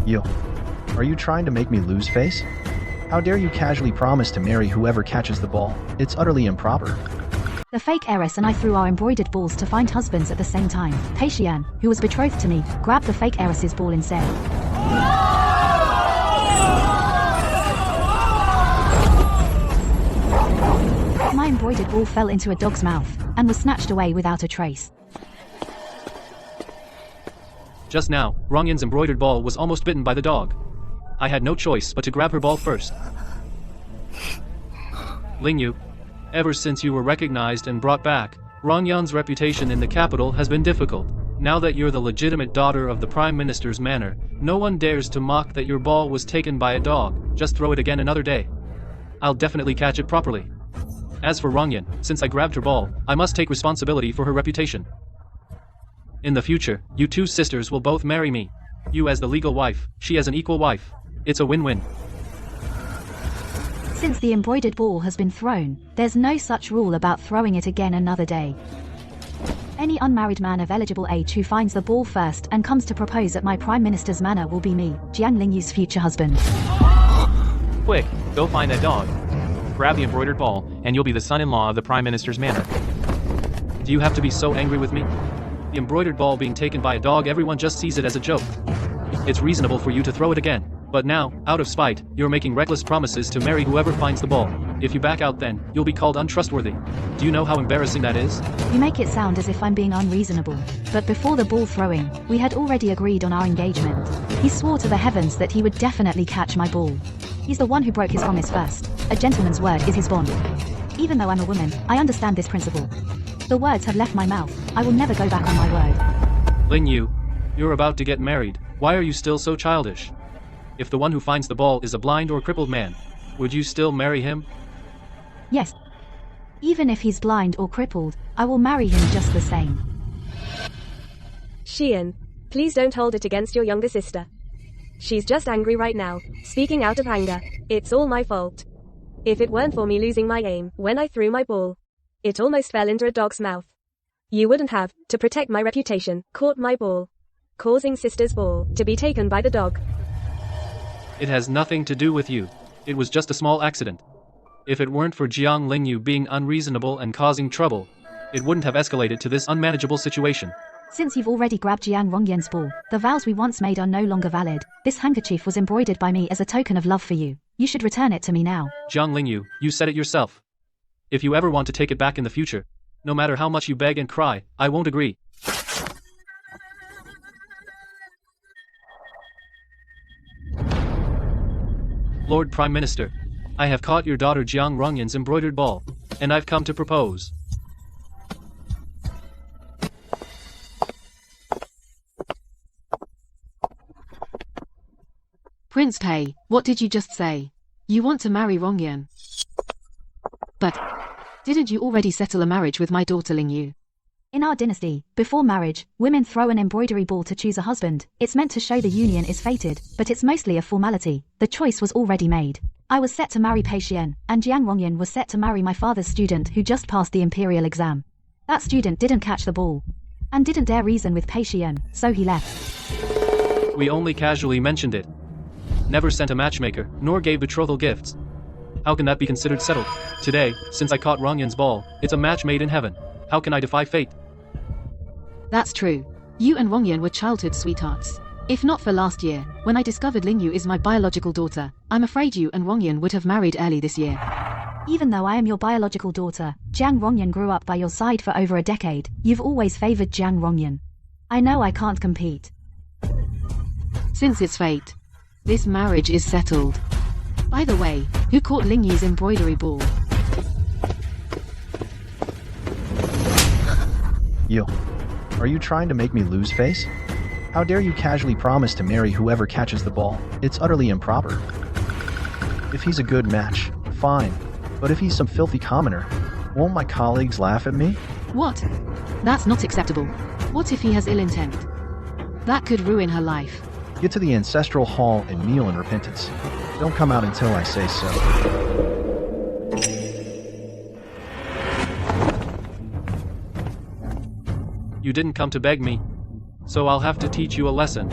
Yo, are you trying to make me lose face? How dare you casually promise to marry whoever catches the ball? It's utterly improper. The fake heiress and I threw our embroidered balls to find husbands at the same time. Pei-Xian, who was betrothed to me, grabbed the fake heiress's ball instead. My embroidered ball fell into a dog's mouth and was snatched away without a trace. Just now, Rongyan's embroidered ball was almost bitten by the dog. I had no choice but to grab her ball first. Lingyu, ever since you were recognized and brought back, Rongyan's reputation in the capital has been difficult. Now that you're the legitimate daughter of the Prime Minister's manor, no one dares to mock that your ball was taken by a dog. Just throw it again another day. I'll definitely catch it properly. As for Rongyan, since I grabbed her ball, I must take responsibility for her reputation. In the future, you two sisters will both marry me. You as the legal wife, she as an equal wife. It's a win-win. Since the embroidered ball has been thrown, there's no such rule about throwing it again another day. Any unmarried man of eligible age who finds the ball first and comes to propose at my Prime Minister's manor will be me, Jiang Lingyu's future husband. Quick, go find that dog. Grab the embroidered ball, and you'll be the son-in-law of the Prime Minister's manor. Do you have to be so angry with me? The embroidered ball being taken by a dog, everyone just sees it as a joke. It's reasonable for you to throw it again. But now, out of spite, you're making reckless promises to marry whoever finds the ball. If you back out then, you'll be called untrustworthy. Do you know how embarrassing that is? You make it sound as if I'm being unreasonable. But before the ball throwing, we had already agreed on our engagement. He swore to the heavens that he would definitely catch my ball. He's the one who broke his promise first. A gentleman's word is his bond. Even though I'm a woman, I understand this principle. The words have left my mouth. I will never go back on my word. Lingyu, you're about to get married. Why are you still so childish? If the one who finds the ball is a blind or crippled man, would you still marry him? Yes. Even if he's blind or crippled, I will marry him just the same. Xian, please don't hold it against your younger sister. She's just angry right now, speaking out of anger. It's all my fault. If it weren't for me losing my aim when I threw my ball, it almost fell into a dog's mouth. You wouldn't have, to protect my reputation, caught my ball, causing sister's ball to be taken by the dog. It has nothing to do with you. It was just a small accident. If it weren't for Jiang Lingyu being unreasonable and causing trouble, it wouldn't have escalated to this unmanageable situation. Since you've already grabbed Jiang Rongyan's ball, the vows we once made are no longer valid. This handkerchief was embroidered by me as a token of love for you. You should return it to me now. Jiang Lingyu, you said it yourself. If you ever want to take it back in the future, no matter how much you beg and cry, I won't agree. Lord Prime Minister, I have caught your daughter Jiang Rongyan's embroidered ball, and I've come to propose. Prince Pei, what did you just say? You want to marry Rongyan? But didn't you already settle a marriage with my daughter Lingyu? In our dynasty, before marriage, women throw an embroidery ball to choose a husband. It's meant to show the union is fated, but it's mostly a formality. The choice was already made. I was set to marry Pei-Xian, and Jiang Rongyan was set to marry my father's student who just passed the imperial exam. That student didn't catch the ball, and didn't dare reason with Pei-Xian, so he left. We only casually mentioned it. Never sent a matchmaker, nor gave betrothal gifts. How can that be considered settled? Today, since I caught Rongyan's ball, it's a match made in heaven. How can I defy fate? That's true. You and Rongyan were childhood sweethearts. If not for last year, when I discovered Lingyu is my biological daughter, I'm afraid you and Rongyan would have married early this year. Even though I am your biological daughter, Jiang Rongyan grew up by your side for over a decade. You've always favored Jiang Rongyan. I know I can't compete. Since it's fate, this marriage is settled. By the way, who caught Lingyu's embroidery ball? Yo, are you trying to make me lose face? How dare you casually promise to marry whoever catches the ball? It's utterly improper. If he's a good match, fine. But if he's some filthy commoner, won't my colleagues laugh at me? What? That's not acceptable. What if he has ill intent? That could ruin her life. Get to the ancestral hall and kneel in repentance. Don't come out until I say so. You didn't come to beg me, so I'll have to teach you a lesson.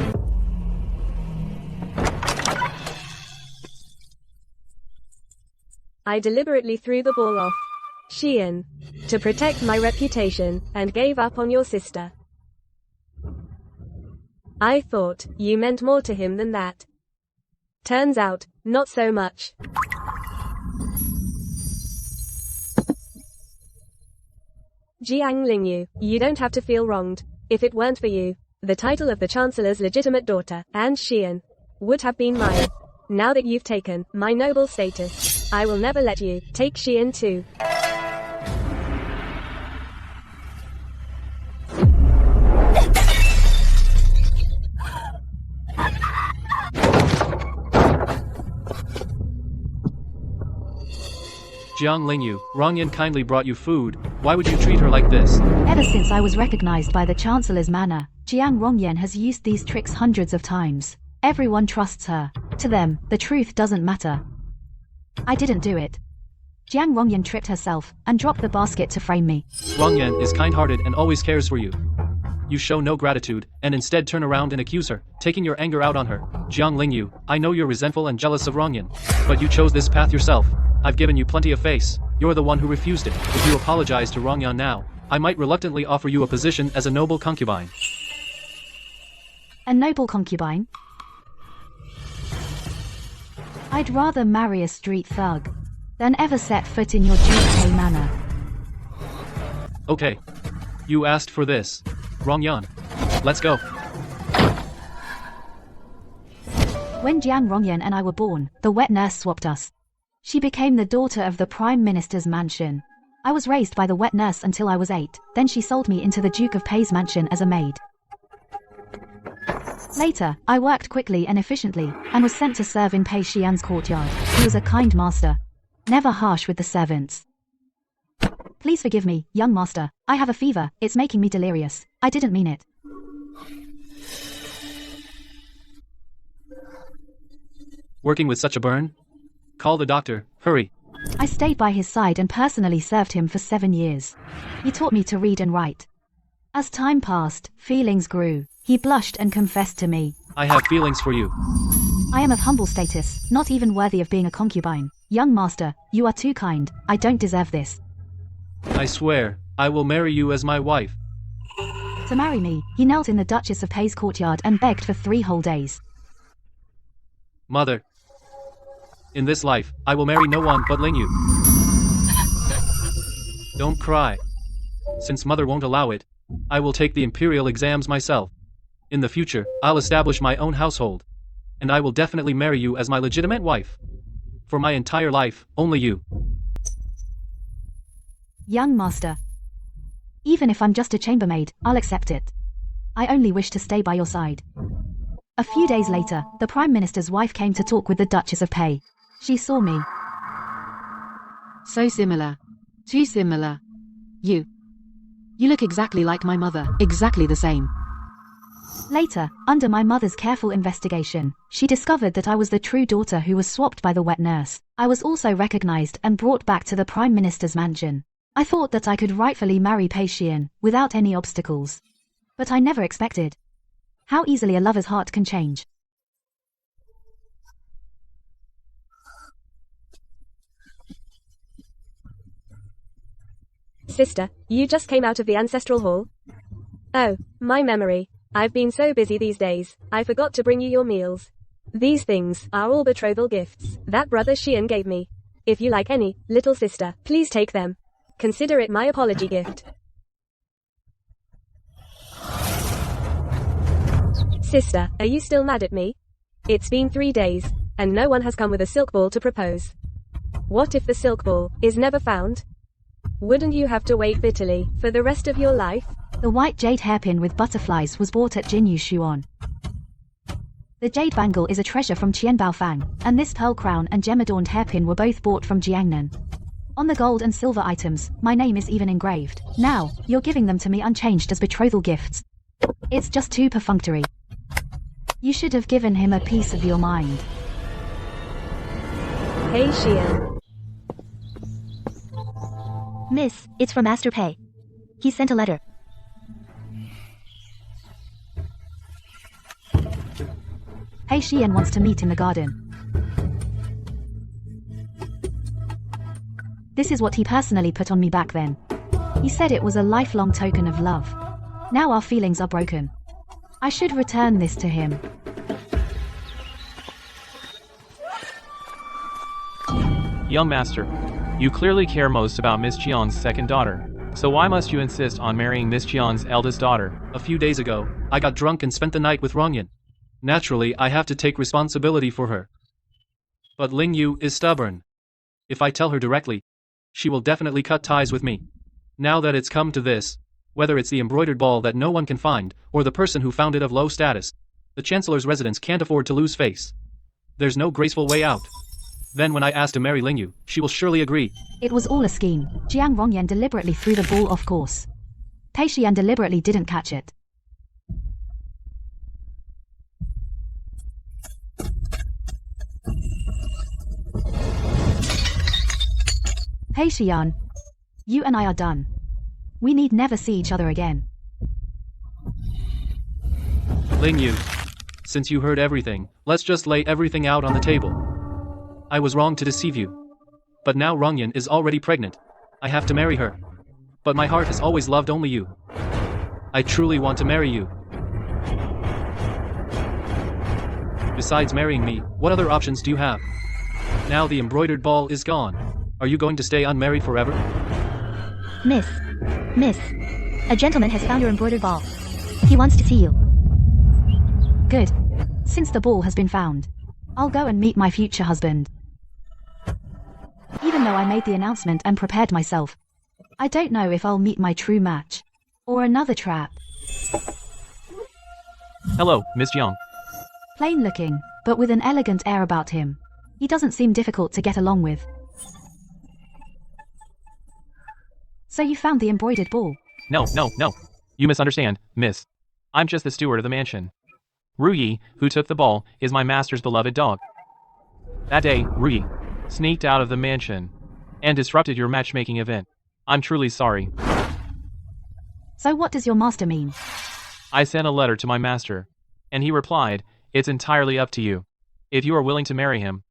I deliberately threw the ball off Xian to protect my reputation and gave up on your sister. I thought you meant more to him than that. Turns out, not so much. Jiang Lingyu, you don't have to feel wronged. If it weren't for you, the title of the Chancellor's legitimate daughter, and Xian, would have been mine. Now that you've taken my noble status, I will never let you take Xian too. Jiang Lingyu, Rongyan kindly brought you food. Why would you treat her like this? Ever since I was recognized by the Chancellor's manor, Jiang Rongyan has used these tricks hundreds of times. Everyone trusts her. To them, the truth doesn't matter. I didn't do it. Jiang Rongyan tripped herself and dropped the basket to frame me. Rongyan is kind-hearted and always cares for you. You show no gratitude, and instead turn around and accuse her, taking your anger out on her. Jiang Lingyu, I know you're resentful and jealous of Rongyan, but you chose this path yourself. I've given you plenty of face. You're the one who refused it. If you apologize to Rongyan now, I might reluctantly offer you a position as a noble concubine. A noble concubine? I'd rather marry a street thug than ever set foot in your Duke manor. Okay. You asked for this. Rongyan. Let's go. When Jiang Rongyan and I were born, the wet nurse swapped us. She became the daughter of the Prime Minister's mansion. I was raised by the wet nurse until I was 8, then she sold me into the Duke of Pei's mansion as a maid. Later, I worked quickly and efficiently, and was sent to serve in Pei Xian's courtyard. He was a kind master, never harsh with the servants. Please forgive me, young master. I have a fever, it's making me delirious. I didn't mean it. Working with such a burn? Call the doctor, hurry. I stayed by his side and personally served him for 7 years. He taught me to read and write. As time passed, feelings grew. He blushed and confessed to me. I have feelings for you. I am of humble status, not even worthy of being a concubine. Young master, you are too kind. I don't deserve this. I swear, I will marry you as my wife. To marry me, he knelt in the Duchess of Pei's courtyard and begged for 3 whole days. Mother. In this life, I will marry no one but Lingyu. Don't cry. Since mother won't allow it, I will take the imperial exams myself. In the future, I'll establish my own household. And I will definitely marry you as my legitimate wife. For my entire life, only you. Young master. Even if I'm just a chambermaid, I'll accept it. I only wish to stay by your side. A few days later, the Prime Minister's wife came to talk with the Duchess of Pei. She saw me. So similar. Too similar. You look exactly like my mother, exactly the same. Later, under my mother's careful investigation, she discovered that I was the true daughter who was swapped by the wet nurse. I was also recognized and brought back to the Prime Minister's mansion. I thought that I could rightfully marry Pei Xian without any obstacles. But I never expected how easily a lover's heart can change. Sister, you just came out of the ancestral hall? Oh, my memory. I've been so busy these days, I forgot to bring you your meals. These things are all betrothal gifts that brother Xian gave me. If you like any, little sister, please take them. Consider it my apology gift. Sister, are you still mad at me? It's been 3 days, and no one has come with a silk ball to propose. What if the silk ball is never found? Wouldn't you have to wait bitterly for the rest of your life? The white jade hairpin with butterflies was bought at Jinyu Xuan. The jade bangle is a treasure from Qianbao Fang, and this pearl crown and gem-adorned hairpin were both bought from Jiangnan. On the gold and silver items, my name is even engraved. Now, you're giving them to me unchanged as betrothal gifts. It's just too perfunctory. You should have given him a piece of your mind. Hey Xian. Miss, it's from Master Pei. He sent a letter. Pei Xian wants to meet in the garden. This is what he personally put on me back then. He said it was a lifelong token of love. Now our feelings are broken. I should return this to him. Young master, you clearly care most about Miss Jiang's second daughter. So why must you insist on marrying Miss Jiang's eldest daughter? A few days ago, I got drunk and spent the night with Rongyan. Naturally, I have to take responsibility for her. But Ling Yu is stubborn. If I tell her directly, she will definitely cut ties with me. Now that it's come to this, whether it's the embroidered ball that no one can find, or the person who found it of low status, the Chancellor's residence can't afford to lose face. There's no graceful way out. Then when I ask to marry Ling Yu, she will surely agree. It was all a scheme. Jiang Rongyan deliberately threw the ball off course. Pei Xian deliberately didn't catch it. Pei Xian, you and I are done. We need never see each other again. Ling Yu, since you heard everything, let's just lay everything out on the table. I was wrong to deceive you. But now Rongyan is already pregnant. I have to marry her. But my heart has always loved only you. I truly want to marry you. Besides marrying me, what other options do you have? Now the embroidered ball is gone. Are you going to stay unmarried forever? Miss. A gentleman has found your embroidered ball. He wants to see you. Good. Since the ball has been found, I'll go and meet my future husband. Even though I made the announcement and prepared myself, I don't know if I'll meet my true match. Or another trap. Hello, Miss Jiang. Plain looking, but with an elegant air about him. He doesn't seem difficult to get along with. So you found the embroidered ball? No. You misunderstand, miss. I'm just the steward of the mansion. Ru Yi, who took the ball, is my master's beloved dog. That day, Ru Yi sneaked out of the mansion and disrupted your matchmaking event. I'm truly sorry. So what does your master mean? I sent a letter to my master, and he replied, it's entirely up to you. If you are willing to marry him,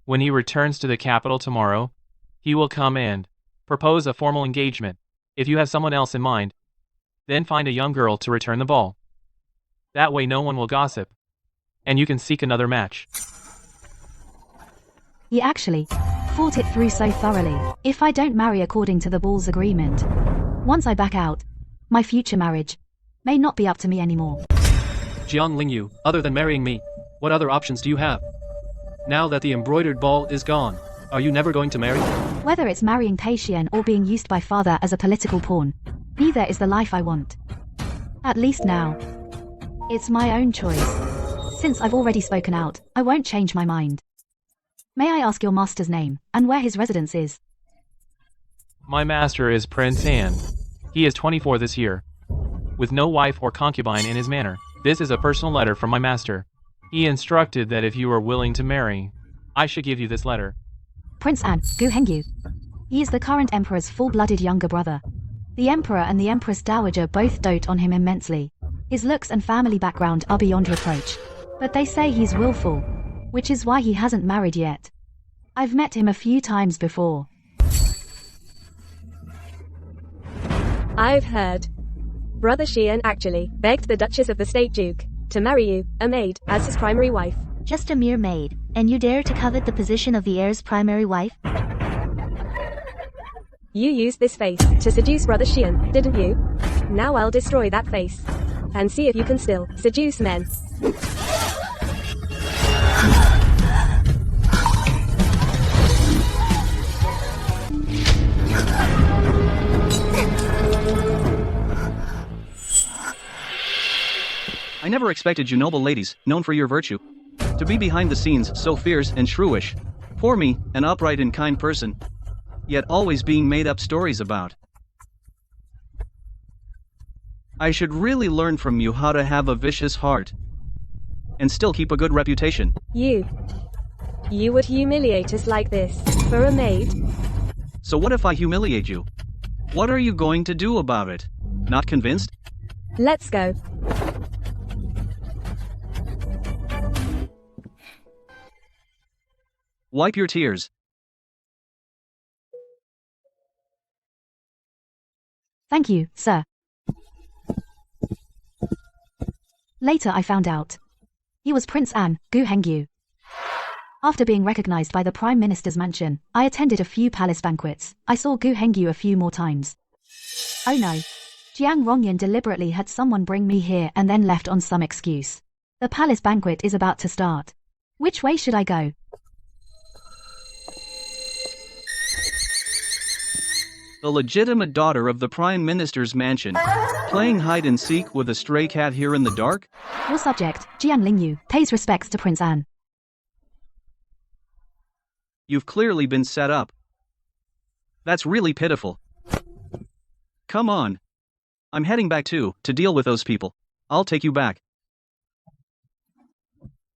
when he returns to the capital tomorrow, he will come and propose a formal engagement. If you have someone else in mind, then find a young girl to return the ball. That way no one will gossip, and you can seek another match. He actually thought it through so thoroughly. If I don't marry according to the ball's agreement, once I back out, my future marriage may not be up to me anymore. Jiang Ling Yu, other than marrying me, what other options do you have? Now that the embroidered ball is gone, are you never going to marry? Whether it's marrying Pei Xian or being used by father as a political pawn, neither is the life I want. At least now. It's my own choice. Since I've already spoken out, I won't change my mind. May I ask your master's name, and where his residence is? My master is Prince An. He is 24 this year, with no wife or concubine in his manor. This is a personal letter from my master. He instructed that if you are willing to marry, I should give you this letter. Prince An, Gu Hengyu. He is the current emperor's full-blooded younger brother. The emperor and the empress dowager both dote on him immensely. His looks and family background are beyond reproach. But they say he's willful, which is why he hasn't married yet. I've met him a few times before. I've heard. Brother Xian actually begged the Duchess of the State Duke to marry you, a maid, as his primary wife. Just a mere maid, and you dare to covet the position of the heir's primary wife? You used this face to seduce Brother Xian, didn't you? Now I'll destroy that face. And see if you can still seduce men. I never expected you noble ladies, known for your virtue, to be behind the scenes so fierce and shrewish. Poor me, an upright and kind person, yet always being made up stories about. I should really learn from you how to have a vicious heart and still keep a good reputation. You would humiliate us like this for a maid? So what if I humiliate you? What are you going to do about it? Not convinced? Let's go. Wipe your tears. Thank you, sir. Later I found out. He was Prince An, Gu Hengyu. After being recognized by the Prime Minister's mansion, I attended a few palace banquets. I saw Gu Hengyu a few more times. Oh no. Jiang Rongyan deliberately had someone bring me here and then left on some excuse. The palace banquet is about to start. Which way should I go? The legitimate daughter of the Prime Minister's mansion, playing hide and seek with a stray cat here in the dark? Your subject, Jian Lingyu, pays respects to Prince An. You've clearly been set up. That's really pitiful. Come on. I'm heading back to deal with those people. I'll take you back.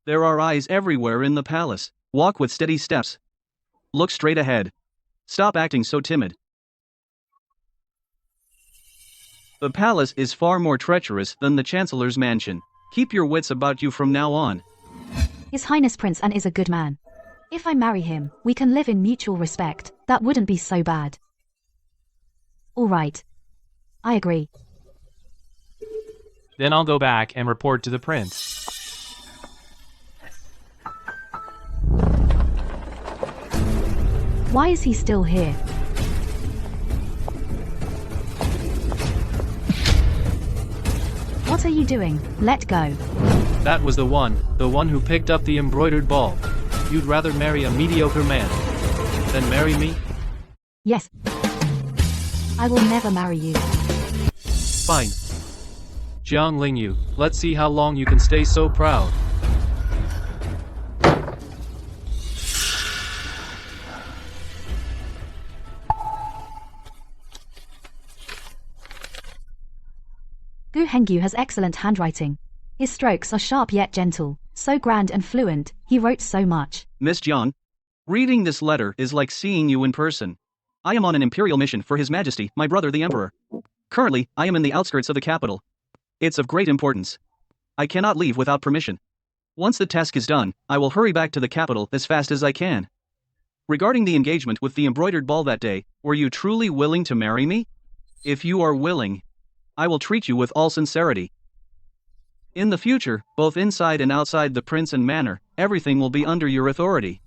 There are eyes everywhere in the palace. Walk with steady steps. Look straight ahead. Stop acting so timid. The palace is far more treacherous than the Chancellor's mansion. Keep your wits about you from now on. His Highness Prince An is a good man. If I marry him, we can live in mutual respect. That wouldn't be so bad. All right. I agree. Then I'll go back and report to the prince. Why is he still here? What are you doing? Let go. That was the one who picked up the embroidered ball. You'd rather marry a mediocre man than marry me? Yes. I will never marry you. Fine. Jiang Lingyu, let's see how long you can stay so proud. Gu Hengyu has excellent handwriting. His strokes are sharp yet gentle, so grand and fluent. He wrote so much. Miss Jiang, reading this letter is like seeing you in person. I am on an imperial mission for His Majesty, my brother the Emperor. Currently, I am in the outskirts of the capital. It's of great importance. I cannot leave without permission. Once the task is done, I will hurry back to the capital as fast as I can. Regarding the engagement with the embroidered ball that day, were you truly willing to marry me? If you are willing, I will treat you with all sincerity. In the future, both inside and outside the prince and manor, everything will be under your authority.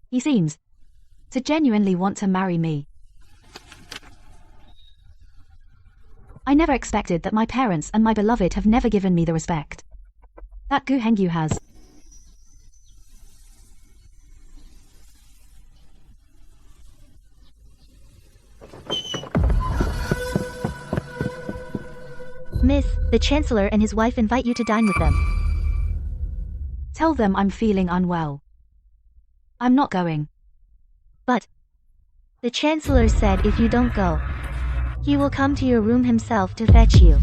He seems to genuinely want to marry me. I never expected that my parents and my beloved have never given me the respect that Gu Hengyu has. Miss, the Chancellor and his wife invite you to dine with them. Tell them I'm feeling unwell. I'm not going. But the Chancellor said if you don't go, he will come to your room himself to fetch you.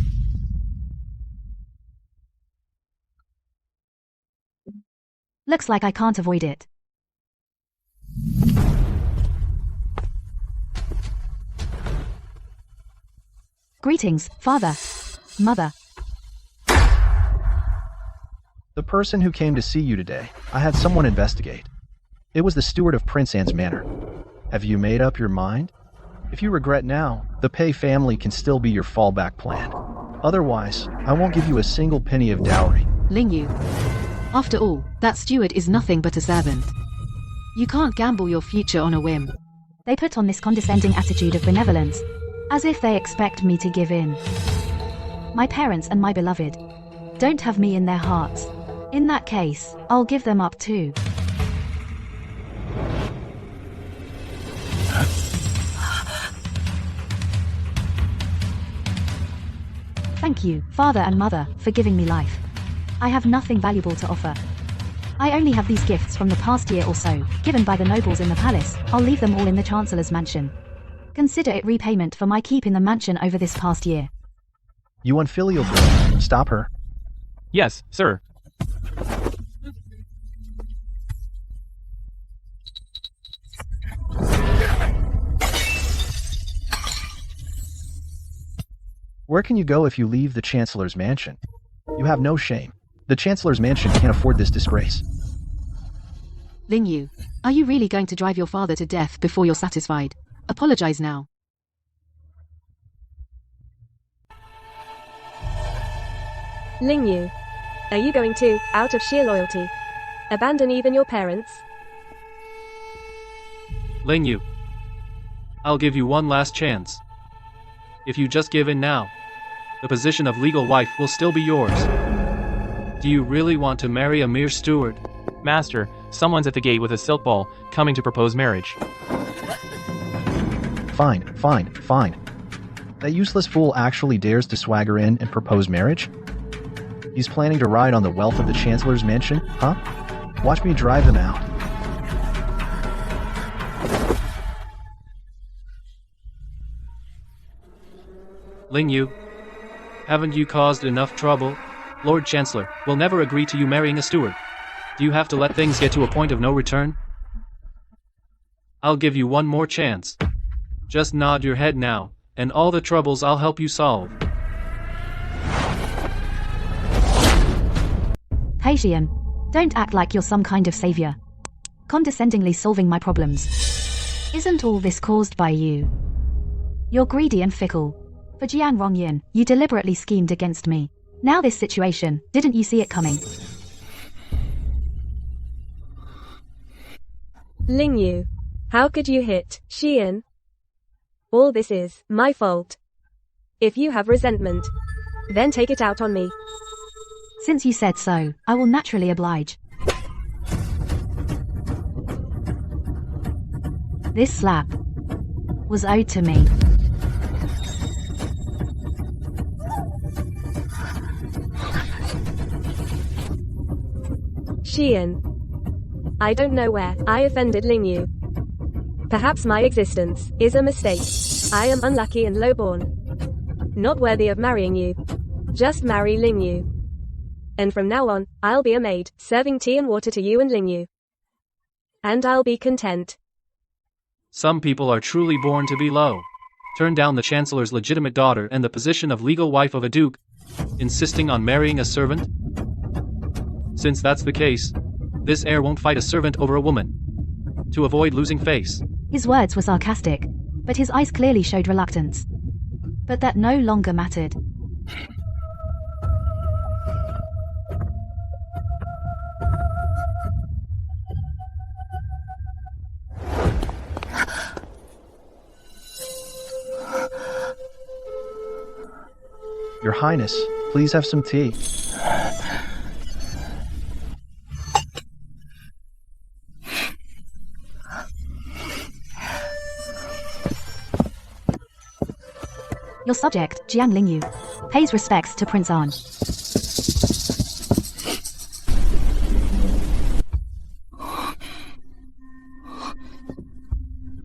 Looks like I can't avoid it. Greetings, Father. Mother. The person who came to see you today, I had someone investigate. It was the steward of Prince Anne's manor. Have you made up your mind? If you regret now, the Pei family can still be your fallback plan. Otherwise, I won't give you a single penny of dowry. Lingyu. After all, that steward is nothing but a servant. You can't gamble your future on a whim. They put on this condescending attitude of benevolence, as if they expect me to give in. My parents and my beloved don't have me in their hearts. In that case, I'll give them up too. Thank you, Father and Mother, for giving me life. I have nothing valuable to offer. I only have these gifts from the past year or so, given by the nobles in the palace. I'll leave them all in the Chancellor's mansion. Consider it repayment for my keep in the mansion over this past year. You unfilial girl, stop her. Yes, sir. Where can you go if you leave the Chancellor's mansion? You have no shame. The Chancellor's mansion can't afford this disgrace. Lingyu, are you really going to drive your father to death before you're satisfied? Apologize now. Ling Yu. Are you going to, out of sheer loyalty, abandon even your parents? Ling Yu. I'll give you one last chance. If you just give in now, the position of legal wife will still be yours. Do you really want to marry a mere steward? Master, someone's at the gate with a silk ball, coming to propose marriage. Fine. That useless fool actually dares to swagger in and propose marriage? He's planning to ride on the wealth of the Chancellor's mansion, huh? Watch me drive them out. Ling Yu, haven't you caused enough trouble? Lord Chancellor will never agree to you marrying a steward. Do you have to let things get to a point of no return? I'll give you one more chance. Just nod your head now, and all the troubles I'll help you solve. Pei, don't act like you're some kind of savior, condescendingly solving my problems. Isn't all this caused by you? You're greedy and fickle. For Jiang Rongyan, you deliberately schemed against me. Now this situation, didn't you see it coming? Ling Yu. How could you hit Xian? All this is my fault. If you have resentment, then take it out on me. Since you said so, I will naturally oblige. This slap was owed to me. Xian. I don't know where I offended Ling Yu. Perhaps my existence is a mistake. I am unlucky and lowborn. Not worthy of marrying you. Just marry Ling Yu. And from now on, I'll be a maid, serving tea and water to you and Ling Yu. And I'll be content. Some people are truly born to be low. Turn down the Chancellor's legitimate daughter and the position of legal wife of a duke, insisting on marrying a servant? Since that's the case, this heir won't fight a servant over a woman. To avoid losing face. His words were sarcastic, but his eyes clearly showed reluctance. But that no longer mattered. Your Highness, please have some tea. Your subject, Jiang Lingyu, pays respects to Prince An.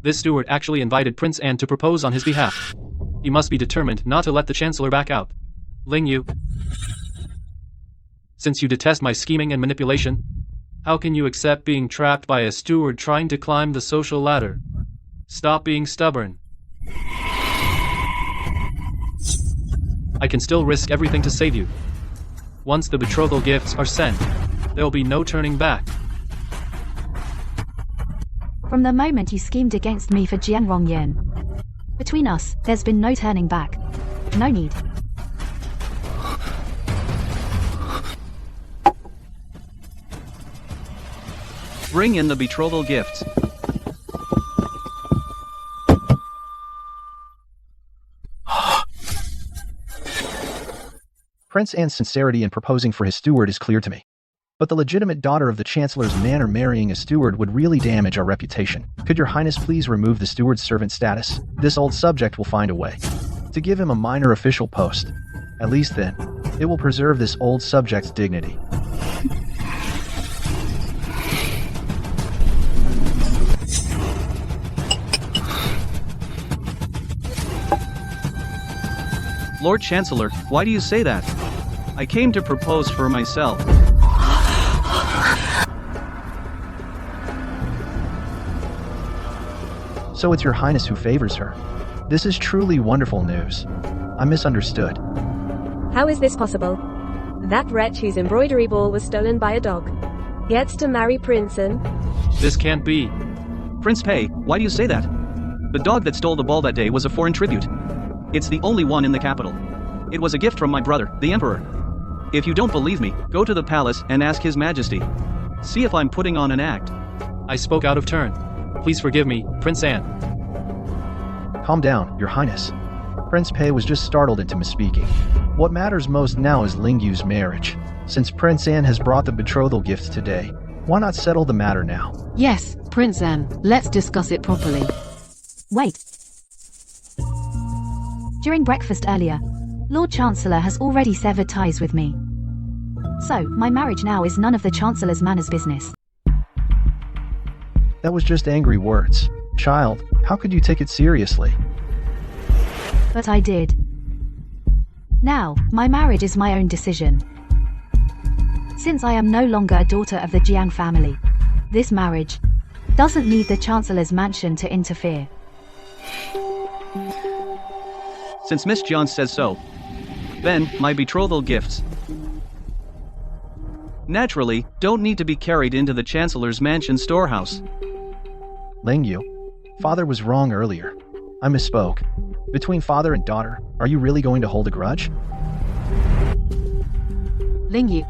This steward actually invited Prince An to propose on his behalf. He must be determined not to let the Chancellor back out. Ling Yu, since you detest my scheming and manipulation, how can you accept being trapped by a steward trying to climb the social ladder? Stop being stubborn. I can still risk everything to save you. Once the betrothal gifts are sent, there'll be no turning back. From the moment you schemed against me for Jiang Rongyan, between us, there's been no turning back. No need. Bring in the betrothal gifts. Prince Anne's sincerity in proposing for his steward is clear to me. But the legitimate daughter of the Chancellor's manor marrying a steward would really damage our reputation. Could your Highness please remove the steward's servant status? This old subject will find a way to give him a minor official post. At least then, it will preserve this old subject's dignity. Lord Chancellor, why do you say that? I came to propose for myself. So it's your Highness who favors her. This is truly wonderful news. I misunderstood. How is this possible? That wretch whose embroidery ball was stolen by a dog gets to marry Prince An? This can't be. Prince Pei, why do you say that? The dog that stole the ball that day was a foreign tribute. It's the only one in the capital. It was a gift from my brother, the Emperor. If you don't believe me, go to the palace and ask His Majesty. See if I'm putting on an act. I spoke out of turn. Please forgive me, Prince Anne. Calm down, Your Highness. Prince Pei was just startled into misspeaking. What matters most now is Lingyu's marriage. Since Prince Anne has brought the betrothal gifts today, why not settle the matter now? Yes, Prince Anne, let's discuss it properly. Wait. During breakfast earlier, Lord Chancellor has already severed ties with me. So, my marriage now is none of the Chancellor's manor's business. That was just angry words. Child, how could you take it seriously? But I did. Now, my marriage is my own decision. Since I am no longer a daughter of the Jiang family, this marriage doesn't need the Chancellor's mansion to interfere. Since Miss Jiang says so, then my betrothal gifts naturally don't need to be carried into the Chancellor's mansion storehouse. Lingyu, father was wrong earlier. I misspoke. Between father and daughter, are you really going to hold a grudge? Lingyu,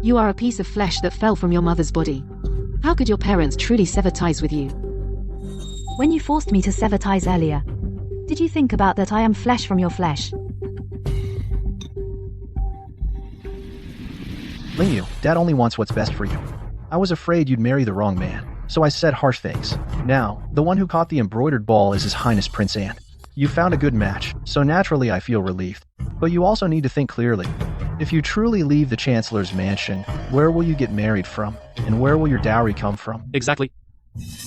you are a piece of flesh that fell from your mother's body. How could your parents truly sever ties with you? When you forced me to sever ties earlier, did you think about that I am flesh from your flesh? Lingyu, Dad only wants what's best for you. I was afraid you'd marry the wrong man, so I said harsh things. Now, the one who caught the embroidered ball is His Highness Prince Anne. You found a good match, so naturally I feel relieved. But you also need to think clearly. If you truly leave the Chancellor's mansion, where will you get married from? And where will your dowry come from? Exactly.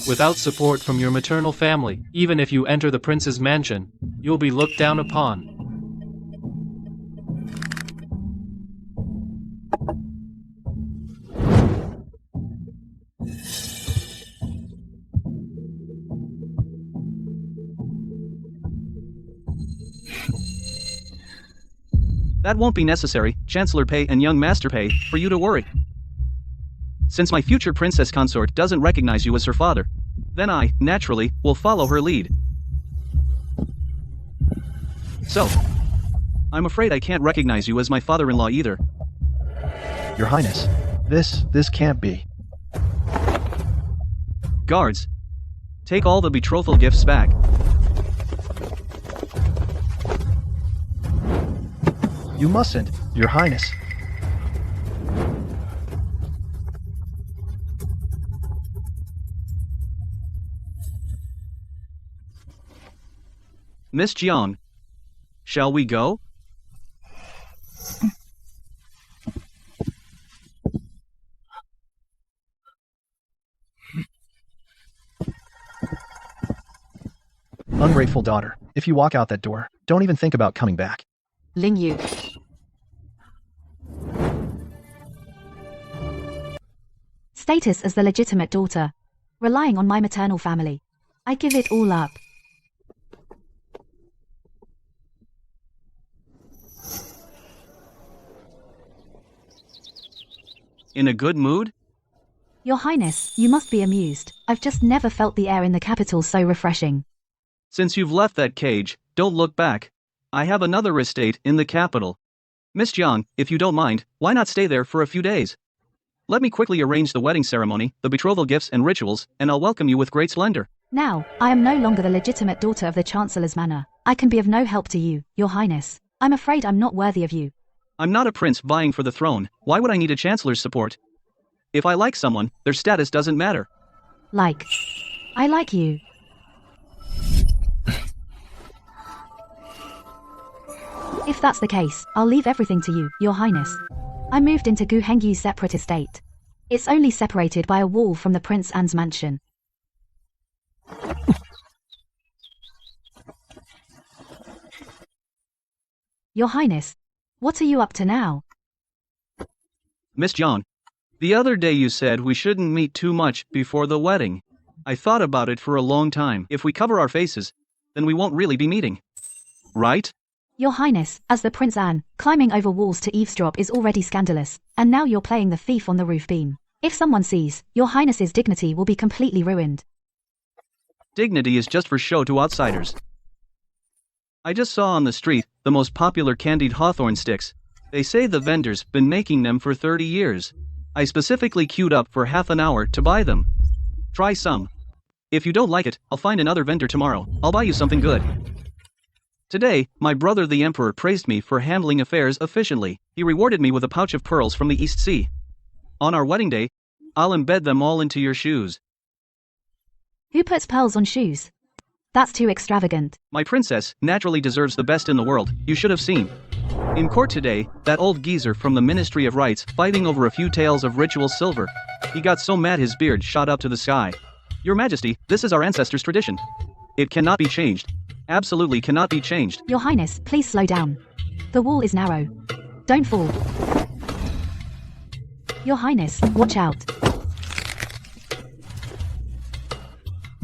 Without support from your maternal family, even if you enter the prince's mansion, you'll be looked down upon. That won't be necessary, Chancellor Pei and young Master Pei, for you to worry. Since my future princess consort doesn't recognize you as her father, then I, naturally, will follow her lead. So, I'm afraid I can't recognize you as my father-in-law either. Your Highness, this can't be. Guards, take all the betrothal gifts back. You mustn't, Your Highness. Miss Jiang, shall we go? Ungrateful daughter, if you walk out that door, don't even think about coming back. Lingyu, Status as the legitimate daughter, relying on my maternal family. I give it all up. In a good mood? Your Highness, you must be amused. I've just never felt the air in the capital so refreshing. Since you've left that cage, don't look back. I have another estate in the capital. Miss Jiang, if you don't mind, why not stay there for a few days? Let me quickly arrange the wedding ceremony, the betrothal gifts and rituals, and I'll welcome you with great splendor. Now, I am no longer the legitimate daughter of the Chancellor's manor. I can be of no help to you, Your Highness. I'm afraid I'm not worthy of you. I'm not a prince vying for the throne. Why would I need a chancellor's support? If I like someone, their status doesn't matter. Like. I like you. If that's the case, I'll leave everything to you, Your Highness. I moved into Gu Hengyu's separate estate. It's only separated by a wall from the Prince Anne's mansion. Your Highness, what are you up to now? Miss Jiang, the other day you said we shouldn't meet too much before the wedding. I thought about it for a long time. If we cover our faces, then we won't really be meeting. Right? Your Highness, as the Prince Anne, climbing over walls to eavesdrop is already scandalous, and now you're playing the thief on the roof beam. If someone sees, Your Highness's dignity will be completely ruined. Dignity is just for show to outsiders. I just saw on the street the most popular candied hawthorn sticks. They say the vendor's been making them for 30 years. I specifically queued up for half an hour to buy them. Try some. If you don't like it, I'll find another vendor tomorrow. I'll buy you something good. Today, my brother the Emperor praised me for handling affairs efficiently. He rewarded me with a pouch of pearls from the East Sea. On our wedding day, I'll embed them all into your shoes. Who puts pearls on shoes? That's too extravagant. My princess naturally deserves the best in the world. You should have seen. In court today, that old geezer from the Ministry of Rights fighting over a few taels of ritual silver. He got so mad his beard shot up to the sky. Your Majesty, this is our ancestors' tradition. It cannot be changed. Absolutely cannot be changed. Your Highness, please slow down. The wall is narrow. Don't fall. Your Highness, watch out.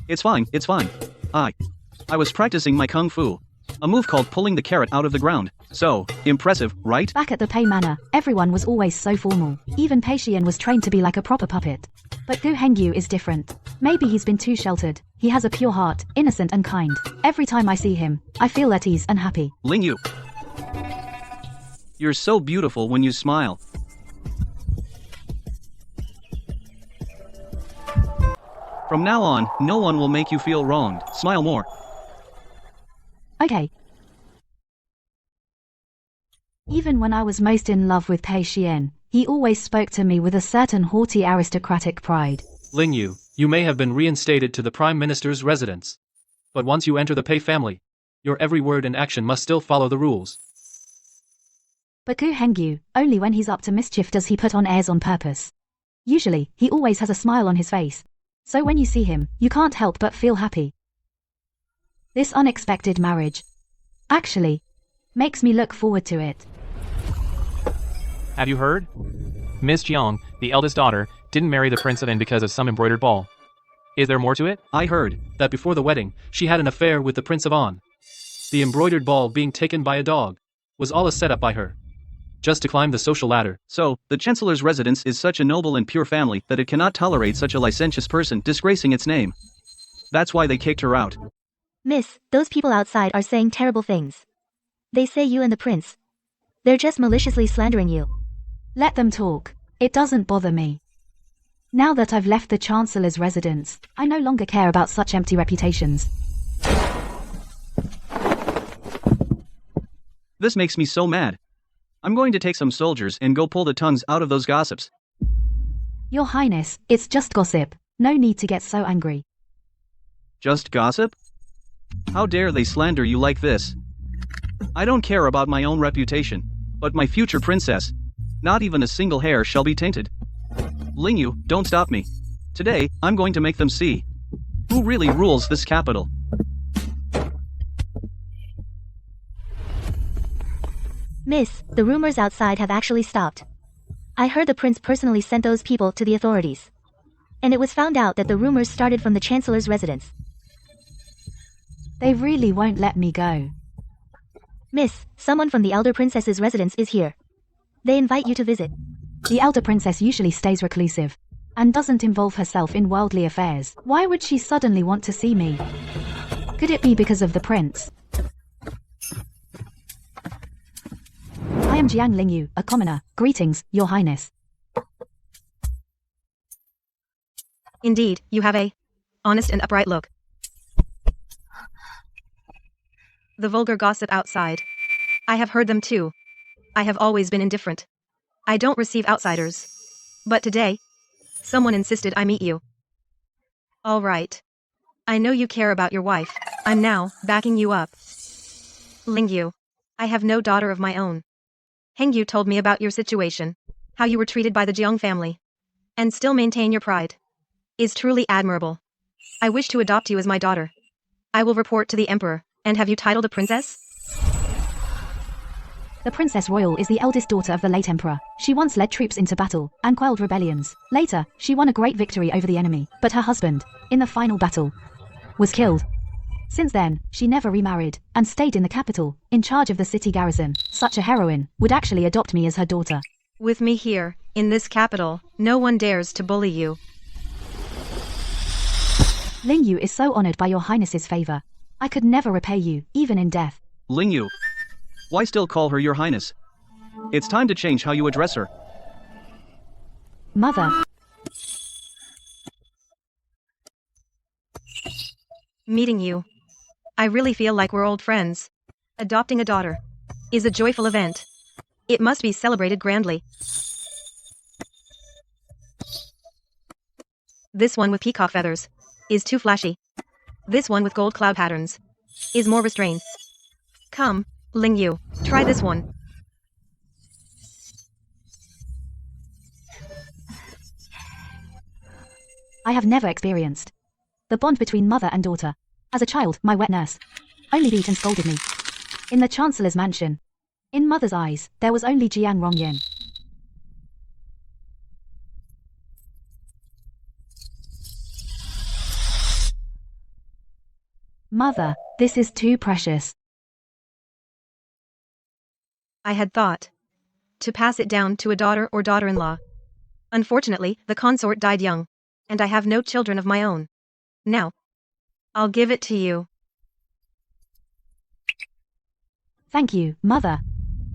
It's fine, it's fine. I was practicing my kung fu. A move called pulling the carrot out of the ground. So, impressive, right? Back at the Pei Manor, everyone was always so formal. Even Pei Xian was trained to be like a proper puppet. But Gu Hengyu is different. Maybe he's been too sheltered. He has a pure heart, innocent and kind. Every time I see him, I feel at ease and happy. Ling Yu. You're so beautiful when you smile. From now on, no one will make you feel wronged. Smile more. Okay. Even when I was most in love with Pei Xian, he always spoke to me with a certain haughty aristocratic pride. Ling Yu, you may have been reinstated to the Prime Minister's residence. But once you enter the Pei family, your every word and action must still follow the rules. But Gu Hengyu, only when he's up to mischief does he put on airs on purpose. Usually, he always has a smile on his face. So when you see him, you can't help but feel happy. This unexpected marriage, actually, makes me look forward to it. Have you heard? Miss Jiang, the eldest daughter, didn't marry the Prince of N because of some embroidered ball. Is there more to it? I heard That before the wedding, she had an affair with the Prince of An. The embroidered ball being taken by a dog was all a setup by her, just to climb the social ladder. So, the Chancellor's residence is such a noble and pure family that it cannot tolerate such a licentious person disgracing its name. That's why they kicked her out. Miss, those people outside are saying terrible things. They say you and the prince. They're just maliciously slandering you. Let them talk. It doesn't bother me. Now that I've left the Chancellor's residence, I no longer care about such empty reputations. This makes me so mad. I'm going to take some soldiers and go pull the tongues out of those gossips. Your Highness, it's just gossip. No need to get so angry. Just gossip? How dare they slander you like this? I don't care about my own reputation, but my future princess. Not even a single hair shall be tainted. Ling Yu, don't stop me. Today, I'm going to make them see who really rules this capital. Miss, the rumors outside have actually stopped. I heard the prince personally sent those people to the authorities. And it was found out that the rumors started from the Chancellor's residence. They really won't let me go. Miss, someone from the elder princess's residence is here. They invite you to visit. The elder princess usually stays reclusive and doesn't involve herself in worldly affairs. Why would she suddenly want to see me? Could it be because of the prince? I am Jiang Lingyu, a commoner. Greetings, Your Highness. Indeed, you have a honest and upright look. The vulgar gossip outside. I have heard them too. I have always been indifferent. I don't receive outsiders. But today, someone insisted I meet you. All right. I know you care about your wife. I'm now backing you up. Lingyu, I have no daughter of my own. Hengyu told me about your situation, how you were treated by the Jiang family, and still maintain your pride. Is truly admirable. I wish to adopt you as my daughter. I will report to the Emperor, and have you titled a princess? The Princess Royal is the eldest daughter of the late Emperor. She once led troops into battle and quelled rebellions. Later, she won a great victory over the enemy, but her husband, in the final battle, was killed. Since then, she never remarried and stayed in the capital, in charge of the city garrison. Such a heroine would actually adopt me as her daughter. With me here, in this capital, no one dares to bully you. Lingyu is so honored by Your Highness's favor. I could never repay you, even in death. Ling Yu. Why still call her Your Highness? It's time to change how you address her. Mother, Meeting you. I really feel like we're old friends. Adopting a daughter is a joyful event. It must be celebrated grandly. This one with peacock feathers is too flashy. This one with gold cloud patterns is more restrained. Come, Ling Yu, try this one. I have never experienced the bond between mother and daughter. As a child, my wet nurse only beat and scolded me. In the Chancellor's mansion, in mother's eyes, there was only Jiang Rongyan. Mother, this is too precious. I had thought to pass it down to a daughter or daughter-in-law. Unfortunately, the consort died young, and I have no children of my own. Now, I'll give it to you. Thank you, Mother.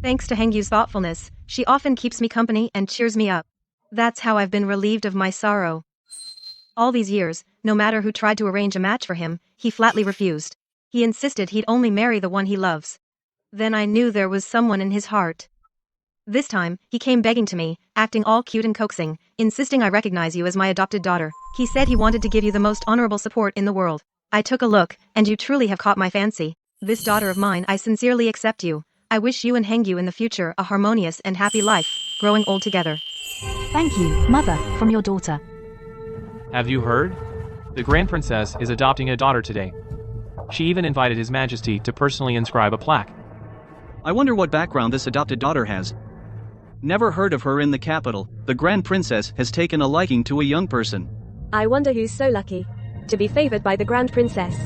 Thanks to Hengyu's thoughtfulness, she often keeps me company and cheers me up. That's how I've been relieved of my sorrow. All these years, no matter who tried to arrange a match for him, he flatly refused. He insisted he'd only marry the one he loves. Then I knew there was someone in his heart. This time, he came begging to me, acting all cute and coaxing, insisting I recognize you as my adopted daughter. He said he wanted to give you the most honorable support in the world. I took a look, and you truly have caught my fancy. This daughter of mine, I sincerely accept you. I wish you and Hengyu in the future a harmonious and happy life, growing old together. Thank you, Mother, from your daughter. Have you heard? The Grand Princess is adopting a daughter today. She even invited His Majesty to personally inscribe a plaque. I wonder what background this adopted daughter has. Never heard of her in the capital. The Grand Princess has taken a liking to a young person. I wonder who's so lucky to be favored by the Grand Princess.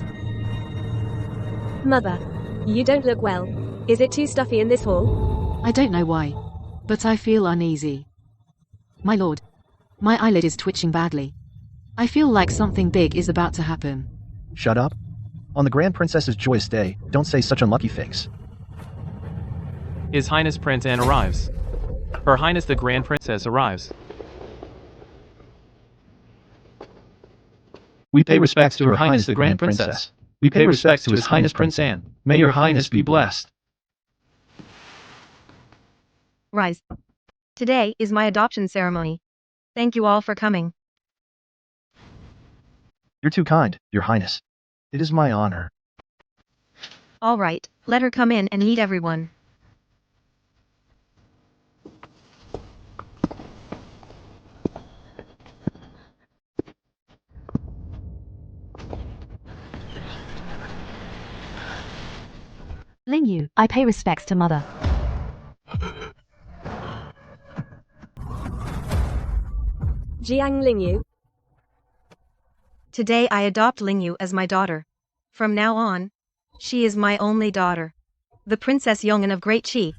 Mother, you don't look well. Is it too stuffy in this hall? I don't know why, but I feel uneasy. My lord, my eyelid is twitching badly. I feel like something big is about to happen. Shut up. On the Grand Princess's joyous day, don't say such unlucky things. His Highness Prince Anne arrives. Her Highness the Grand Princess arrives. We pay respects to Her Highness the Grand Princess. We pay respects to His Highness Prince Anne. May Your Highness be blessed. Rise. Today is my adoption ceremony. Thank you all for coming. You're too kind, Your Highness. It is my honor. All right, let her come in and meet everyone. Ling Yu, I pay respects to Mother. Jiang Lingyu. Today I adopt Lingyu as my daughter. From now on, she is my only daughter. The Princess Yong'an of Great Qi.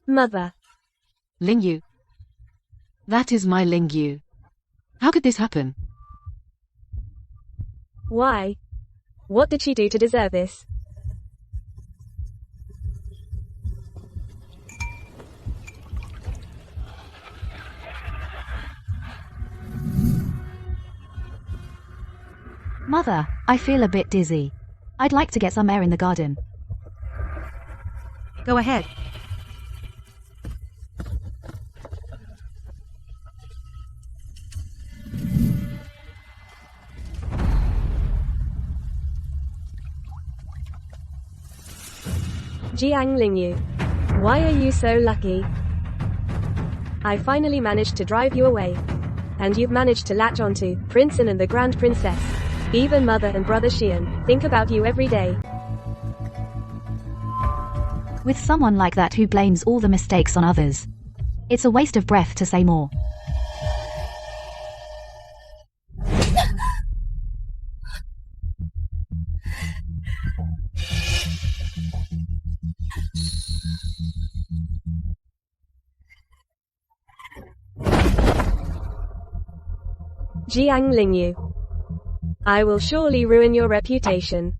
Mother. Ling Yu. That is my Ling Yu. How could this happen? Why? What did she do to deserve this? Mother, I feel a bit dizzy. I'd like to get some air in the garden. Go ahead. Jiang Lingyu. Why are you so lucky? I finally managed to drive you away. And you've managed to latch onto Prince An and the Grand Princess. Even Mother and Brother Xian think about you every day. With someone like that who blames all the mistakes on others, it's a waste of breath to say more. Jiang Lingyu. I will surely ruin your reputation.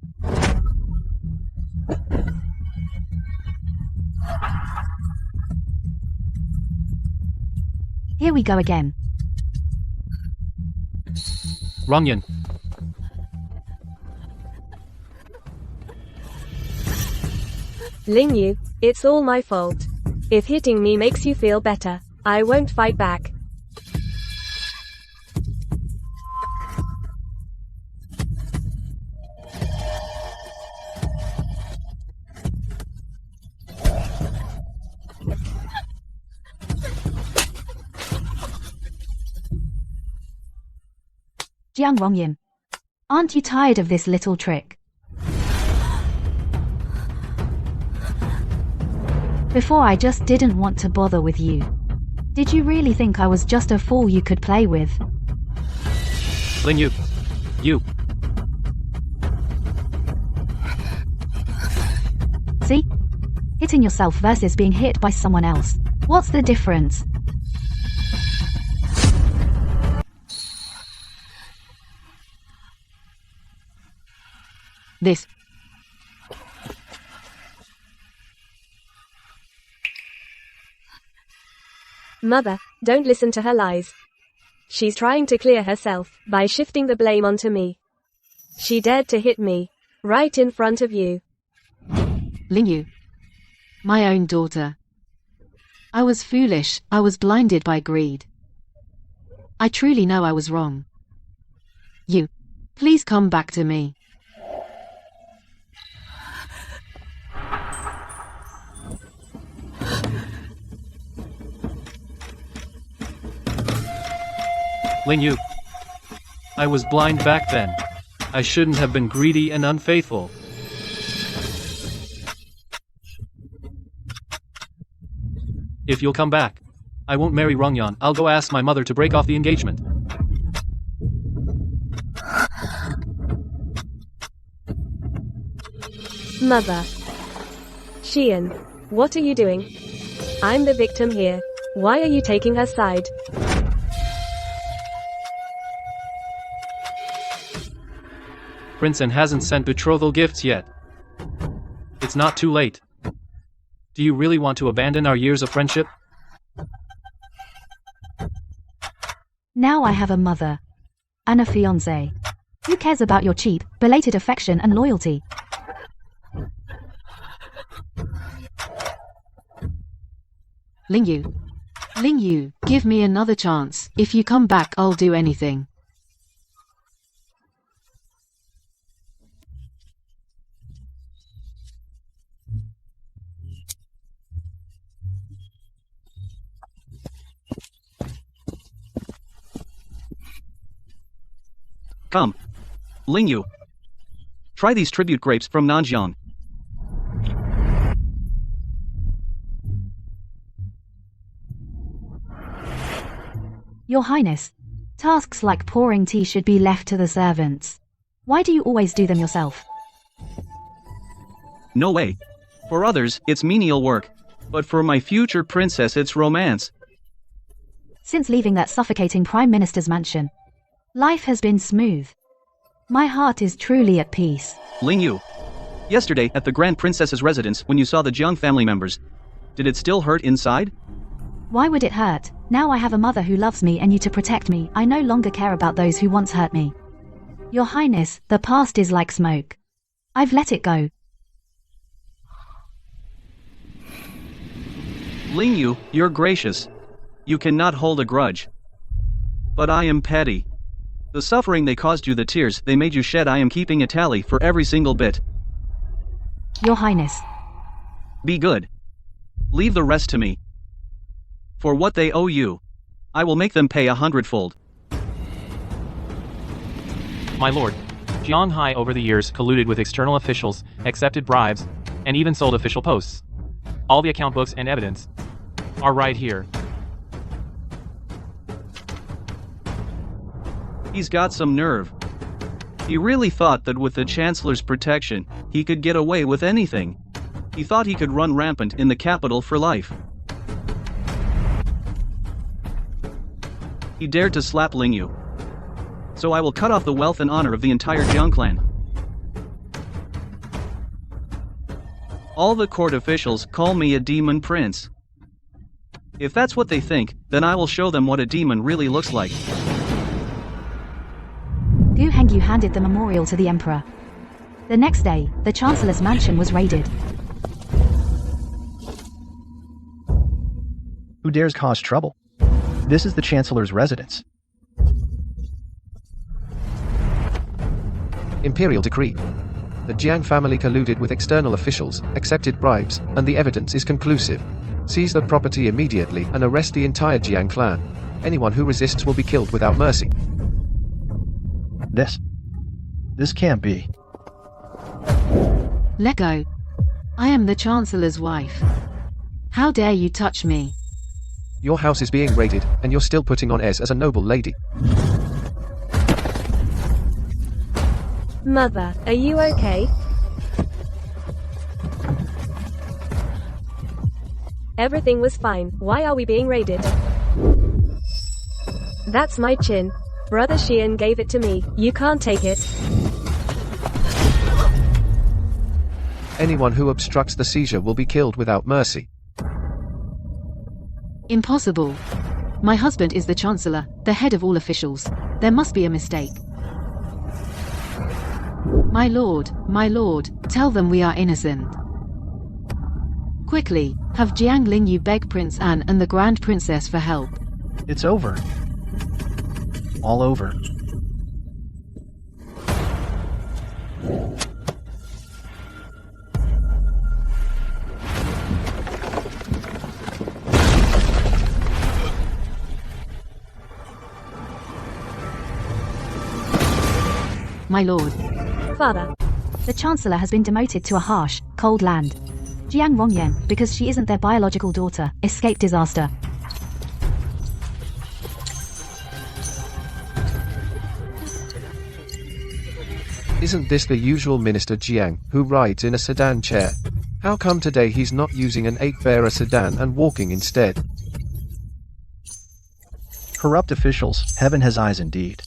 Here we go again. Rongyan. Lingyu, it's all my fault. If hitting me makes you feel better, I won't fight back. Jiang Rongyan. Aren't you tired of this little trick? Before I just didn't want to bother with you. Did you really think I was just a fool you could play with? Lingyu. You. See? Hitting yourself versus being hit by someone else. What's the difference? This. Mother, don't listen to her lies. She's trying to clear herself by shifting the blame onto me. She dared to hit me, right in front of you. Lingyu. My own daughter. I was foolish, I was blinded by greed. I truly know I was wrong. You. Please come back to me. Lingyu. I was blind back then. I shouldn't have been greedy and unfaithful. If you'll come back, I won't marry Rongyan. I'll go ask my mother to break off the engagement. Mother. Xian, what are you doing? I'm the victim here. Why are you taking her side? Prince An hasn't sent betrothal gifts yet. It's not too late. Do you really want to abandon our years of friendship? Now I have a mother. And a fiancé. Who cares about your cheap, belated affection and loyalty? Lingyu. Lingyu, give me another chance. If you come back, I'll do anything. Come. Lingyu. Try these tribute grapes from Nanjiang. Your Highness, tasks like pouring tea should be left to the servants. Why do you always do them yourself? No way. For others, it's menial work. But for my future princess, it's romance. Since leaving that suffocating Prime Minister's mansion, life has been smooth. My heart is truly at peace. Lingyu. Yesterday, at the Grand Princess's residence, when you saw the Jiang family members, did it still hurt inside? Why would it hurt? Now I have a mother who loves me and you to protect me. I no longer care about those who once hurt me. Your Highness, the past is like smoke. I've let it go. Lingyu, you're gracious. You cannot hold a grudge. But I am petty. The suffering they caused you, the tears they made you shed, I am keeping a tally for every single bit. Your Highness. Be good. Leave the rest to me. For what they owe you, I will make them pay 100-fold. My lord, Jiang Hai over the years colluded with external officials, accepted bribes, and even sold official posts. All the account books and evidence are right here. He's got some nerve. He really thought that with the Chancellor's protection, he could get away with anything. He thought he could run rampant in the capital for life. He dared to slap Lingyu. So I will cut off the wealth and honor of the entire Jiang clan. All the court officials call me a demon prince. If that's what they think, then I will show them what a demon really looks like. Gu Hengyu handed the memorial to the emperor. The next day, the chancellor's mansion was raided. Who dares cause trouble? This is the chancellor's residence. Imperial decree. The Jiang family colluded with external officials, accepted bribes, and the evidence is conclusive. Seize the property immediately and arrest the entire Jiang clan. Anyone who resists will be killed without mercy. This can't be. Let go. I am the Chancellor's wife. How dare you touch me? Your house is being raided, and you're still putting on airs as a noble lady. Mother, are you okay? Everything was fine. Why are we being raided? That's my chin. Brother Xian gave it to me. You can't take it. Anyone who obstructs the seizure will be killed without mercy. Impossible. My husband is the Chancellor, the head of all officials. There must be a mistake. My lord, tell them we are innocent. Quickly, have Jiang Lingyu beg Prince An and the Grand Princess for help. It's over. All over. My lord. Father. The chancellor has been demoted to a harsh, cold land. Jiang Rongyan, because she isn't their biological daughter, escaped disaster. Isn't this the usual Minister Jiang, who rides in a sedan chair? How come today he's not using an 8-bearer sedan and walking instead? Corrupt officials, heaven has eyes indeed.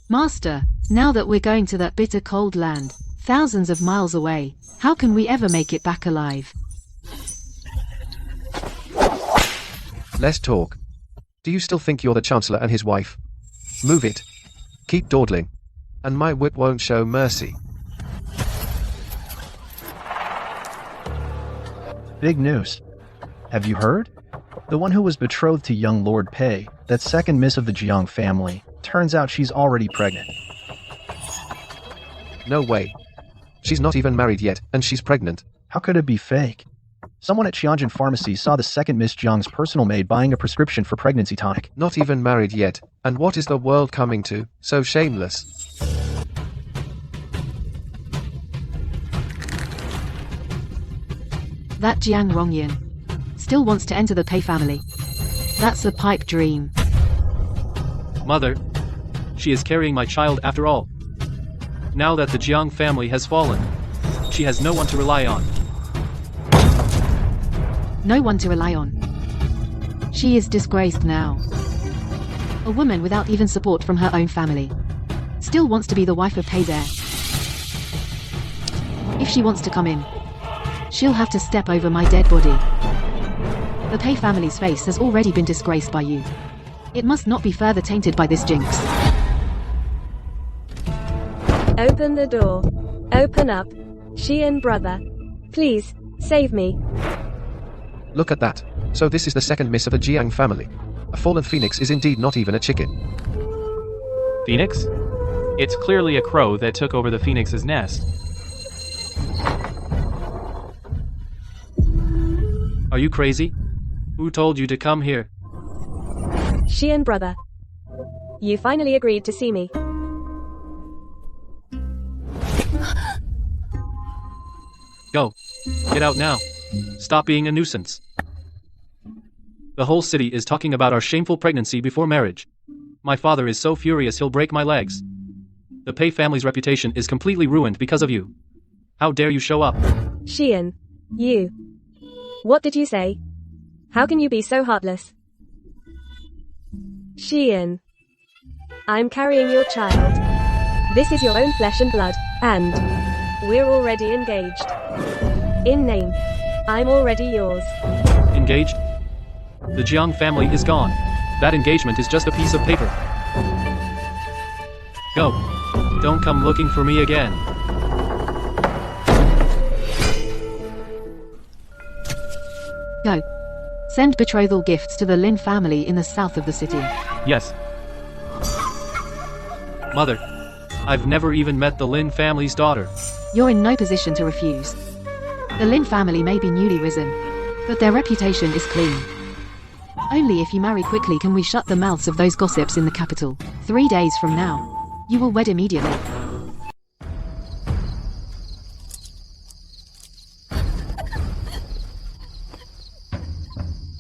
Master, now that we're going to that bitter cold land, thousands of miles away, how can we ever make it back alive? Less talk. Do you still think you're the Chancellor and his wife? Move it. Keep dawdling. And my whip won't show mercy. Big news. Have you heard? The one who was betrothed to young Lord Pei, that second miss of the Jiang family, turns out she's already pregnant. No way. She's not even married yet, and she's pregnant. How could it be fake? Someone at Qianjin Pharmacy saw the second Miss Jiang's personal maid buying a prescription for pregnancy tonic. Not even married yet, and what is the world coming to? So shameless. That Jiang Rongyan still wants to enter the Pei family. That's a pipe dream. Mother, she is carrying my child after all. Now that the Jiang family has fallen, she has no one to rely on. No one to rely on. She is disgraced now. A woman without even support from her own family. Still wants to be the wife of Pei there. If she wants to come in, she'll have to step over my dead body. The Pei family's face has already been disgraced by you. It must not be further tainted by this jinx. Open the door. Open up. Xian brother. Please, save me. Look at that. So this is the second miss of the Jiang family. A fallen phoenix is indeed not even a chicken. Phoenix? It's clearly a crow that took over the phoenix's nest. Are you crazy? Who told you to come here? Xian brother. You finally agreed to see me. Go. Get out now. Stop being a nuisance. The whole city is talking about our shameful pregnancy before marriage. My father is so furious he'll break my legs. The Pei family's reputation is completely ruined because of you. How dare you show up? Xian. You. What did you say? How can you be so heartless? Xian. I'm carrying your child. This is your own flesh and blood, and we're already engaged. In name, I'm already yours. Engaged? The Jiang family is gone. That engagement is just a piece of paper. Go. Don't come looking for me again. Go. Send betrothal gifts to the Lin family in the south of the city. Yes. Mother, I've never even met the Lin family's daughter. You're in no position to refuse. The Lin family may be newly risen, but their reputation is clean. Only if you marry quickly can we shut the mouths of those gossips in the capital. 3 days from now, you will wed immediately.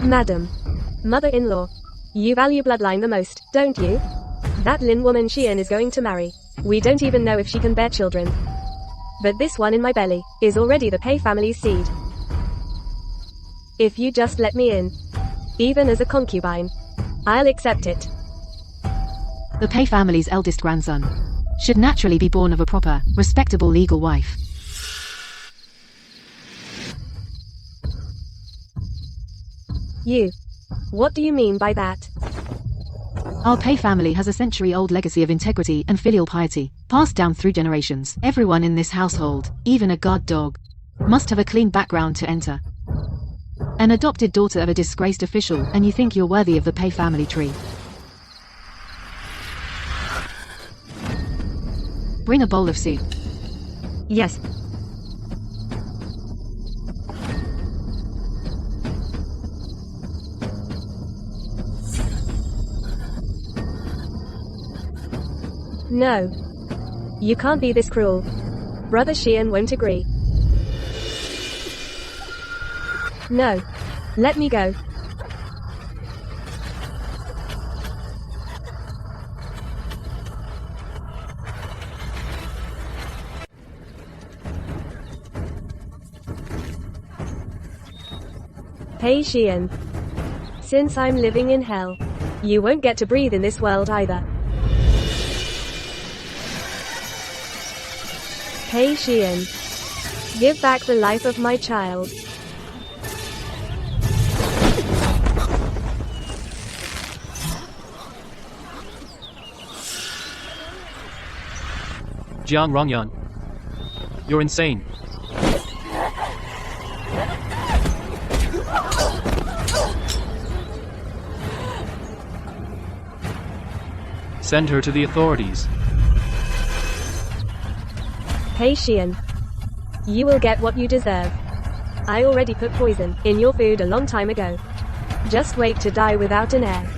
Madam. Mother-in-law. You value bloodline the most, don't you? That Lin woman Xian is going to marry. We don't even know if she can bear children. But this one in my belly is already the Pei family's seed. If you just let me in, even as a concubine, I'll accept it. The Pei family's eldest grandson should naturally be born of a proper, respectable legal wife. You. What do you mean by that? Our Pei family has a century-old legacy of integrity and filial piety, passed down through generations. Everyone in this household, even a guard dog, must have a clean background to enter. An adopted daughter of a disgraced official, and you think you're worthy of the Pei family tree. Bring a bowl of soup. Yes. No. You can't be this cruel. Brother Xian won't agree. No. Let me go. Hey Xian. Since I'm living in hell, you won't get to breathe in this world either. Hey Xian. Give back the life of my child. Jiang Rongyan. You're insane. Send her to the authorities. Hey Xian. You will get what you deserve. I already put poison in your food a long time ago. Just wait to die without an heir.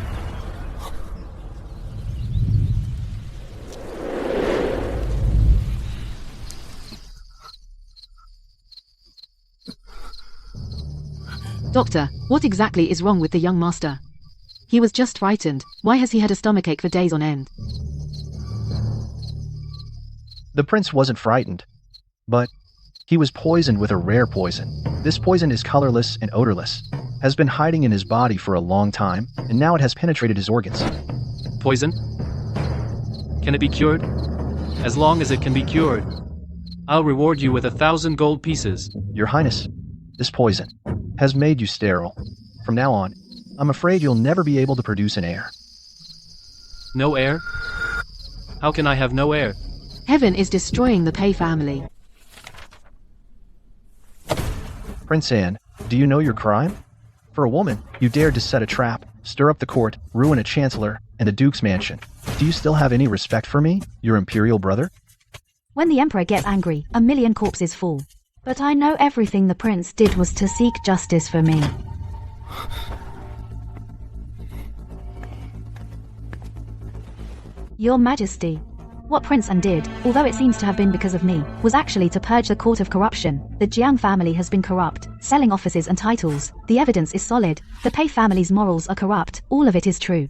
Doctor, what exactly is wrong with the young master? He was just frightened. Why has he had a stomachache for days on end? The prince wasn't frightened, but he was poisoned with a rare poison. This poison is colorless and odorless, has been hiding in his body for a long time, and now it has penetrated his organs. Poison? Can it be cured? As long as it can be cured, I'll reward you with 1,000 gold pieces. Your Highness, this poison has made you sterile. From now on, I'm afraid you'll never be able to produce an heir. No heir? How can I have no heir? Heaven is destroying the Pei family. Prince Anne, do you know your crime? For a woman, you dared to set a trap, stir up the court, ruin a chancellor, and a duke's mansion. Do you still have any respect for me, your imperial brother? When the emperor gets angry, 1,000,000 corpses fall. But I know everything the prince did was to seek justice for me. Your Majesty, what Prince An did, although it seems to have been because of me, was actually to purge the court of corruption. The Jiang family has been corrupt, selling offices and titles. The evidence is solid. The Pei family's morals are corrupt. All of it is true.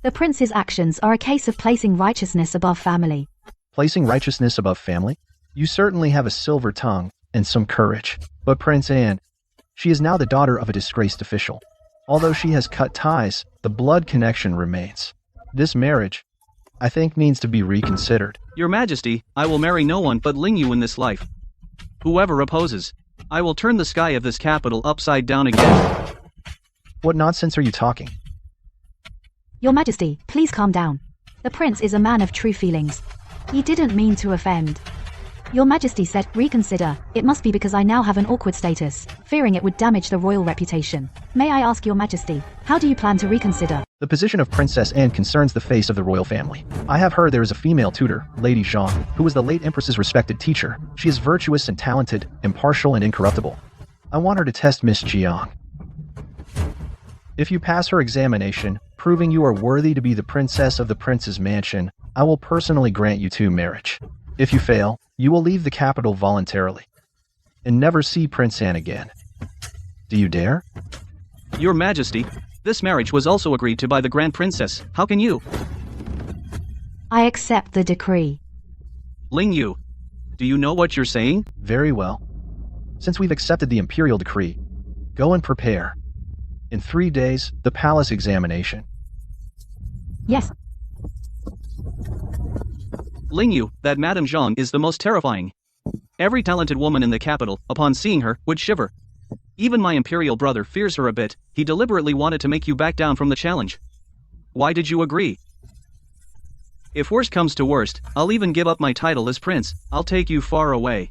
The prince's actions are a case of placing righteousness above family. Placing righteousness above family? You certainly have a silver tongue and some courage. But Prince Anne, she is now the daughter of a disgraced official. Although she has cut ties, the blood connection remains. This marriage I think needs to be reconsidered. Your Majesty, I will marry no one but Ling Yu in this life. Whoever opposes, I will turn the sky of this capital upside down again. What nonsense are you talking? Your Majesty, please calm down. The prince is a man of true feelings. He didn't mean to offend. Your Majesty said, reconsider. It must be because I now have an awkward status, fearing it would damage the royal reputation. May I ask Your Majesty, how do you plan to reconsider? The position of Princess Anne concerns the face of the royal family. I have heard there is a female tutor, Lady Zhang, who was the late Empress's respected teacher. She is virtuous and talented, impartial and incorruptible. I want her to test Miss Jiang. If you pass her examination, proving you are worthy to be the princess of the prince's mansion, I will personally grant you 2 marriage. If you fail, you will leave the capital voluntarily and never see Prince Anne again. Do you dare? Your Majesty, this marriage was also agreed to by the Grand Princess. How can you? I accept the decree. Ling Yu, do you know what you're saying? Very well. Since we've accepted the imperial decree, go and prepare. In 3 days, the palace examination. Yes. Ling Yu, that Madame Zhang is the most terrifying. Every talented woman in the capital, upon seeing her, would shiver. Even my imperial brother fears her a bit. He deliberately wanted to make you back down from the challenge. Why did you agree? If worst comes to worst, I'll even give up my title as prince. I'll take you far away.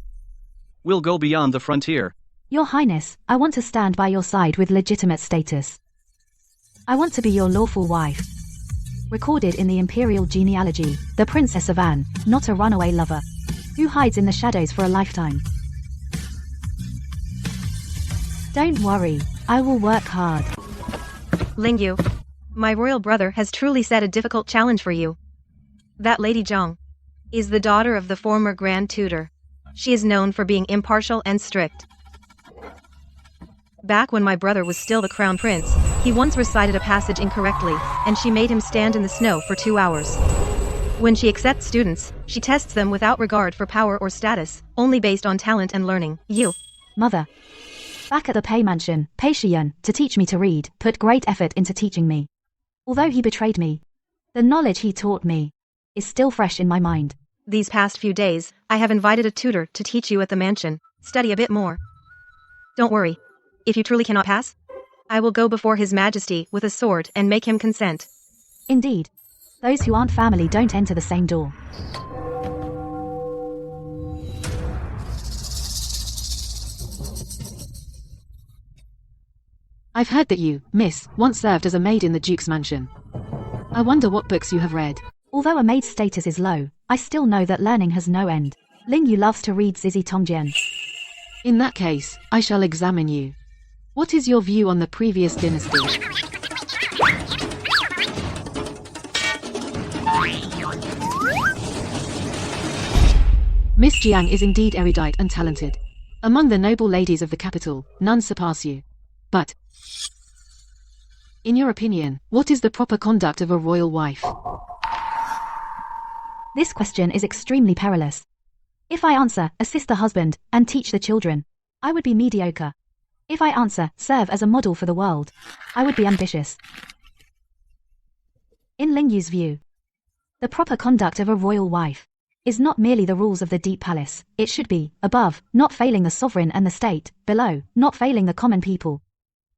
We'll go beyond the frontier. Your Highness, I want to stand by your side with legitimate status. I want to be your lawful wife. Recorded in the imperial genealogy, the Princess of Anne, not a runaway lover, who hides in the shadows for a lifetime. Don't worry, I will work hard. Ling Yu, my royal brother has truly set a difficult challenge for you. That Lady Zhang is the daughter of the former Grand Tutor. She is known for being impartial and strict. Back when my brother was still the crown prince, he once recited a passage incorrectly, and she made him stand in the snow for 2 hours. When she accepts students, she tests them without regard for power or status, only based on talent and learning. You, Mother. Back at the Pei Mansion, Pei Shiyan, to teach me to read, put great effort into teaching me. Although he betrayed me, the knowledge he taught me is still fresh in my mind. These past few days, I have invited a tutor to teach you at the mansion. Study a bit more. Don't worry. If you truly cannot pass, I will go before His Majesty with a sword and make him consent. Indeed. Those who aren't family don't enter the same door. I've heard that you, miss, once served as a maid in the Duke's mansion. I wonder what books you have read. Although a maid's status is low, I still know that learning has no end. Ling Yu loves to read Zizi Tongjian. In that case, I shall examine you. What is your view on the previous dynasty? Miss Jiang is indeed erudite and talented. Among the noble ladies of the capital, none surpass you. But, in your opinion, what is the proper conduct of a royal wife? This question is extremely perilous. If I answer, assist the husband, and teach the children, I would be mediocre. If I answer, serve as a model for the world, I would be ambitious. In Ling Yu's view, the proper conduct of a royal wife is not merely the rules of the deep palace. It should be, above, not failing the sovereign and the state, below, not failing the common people,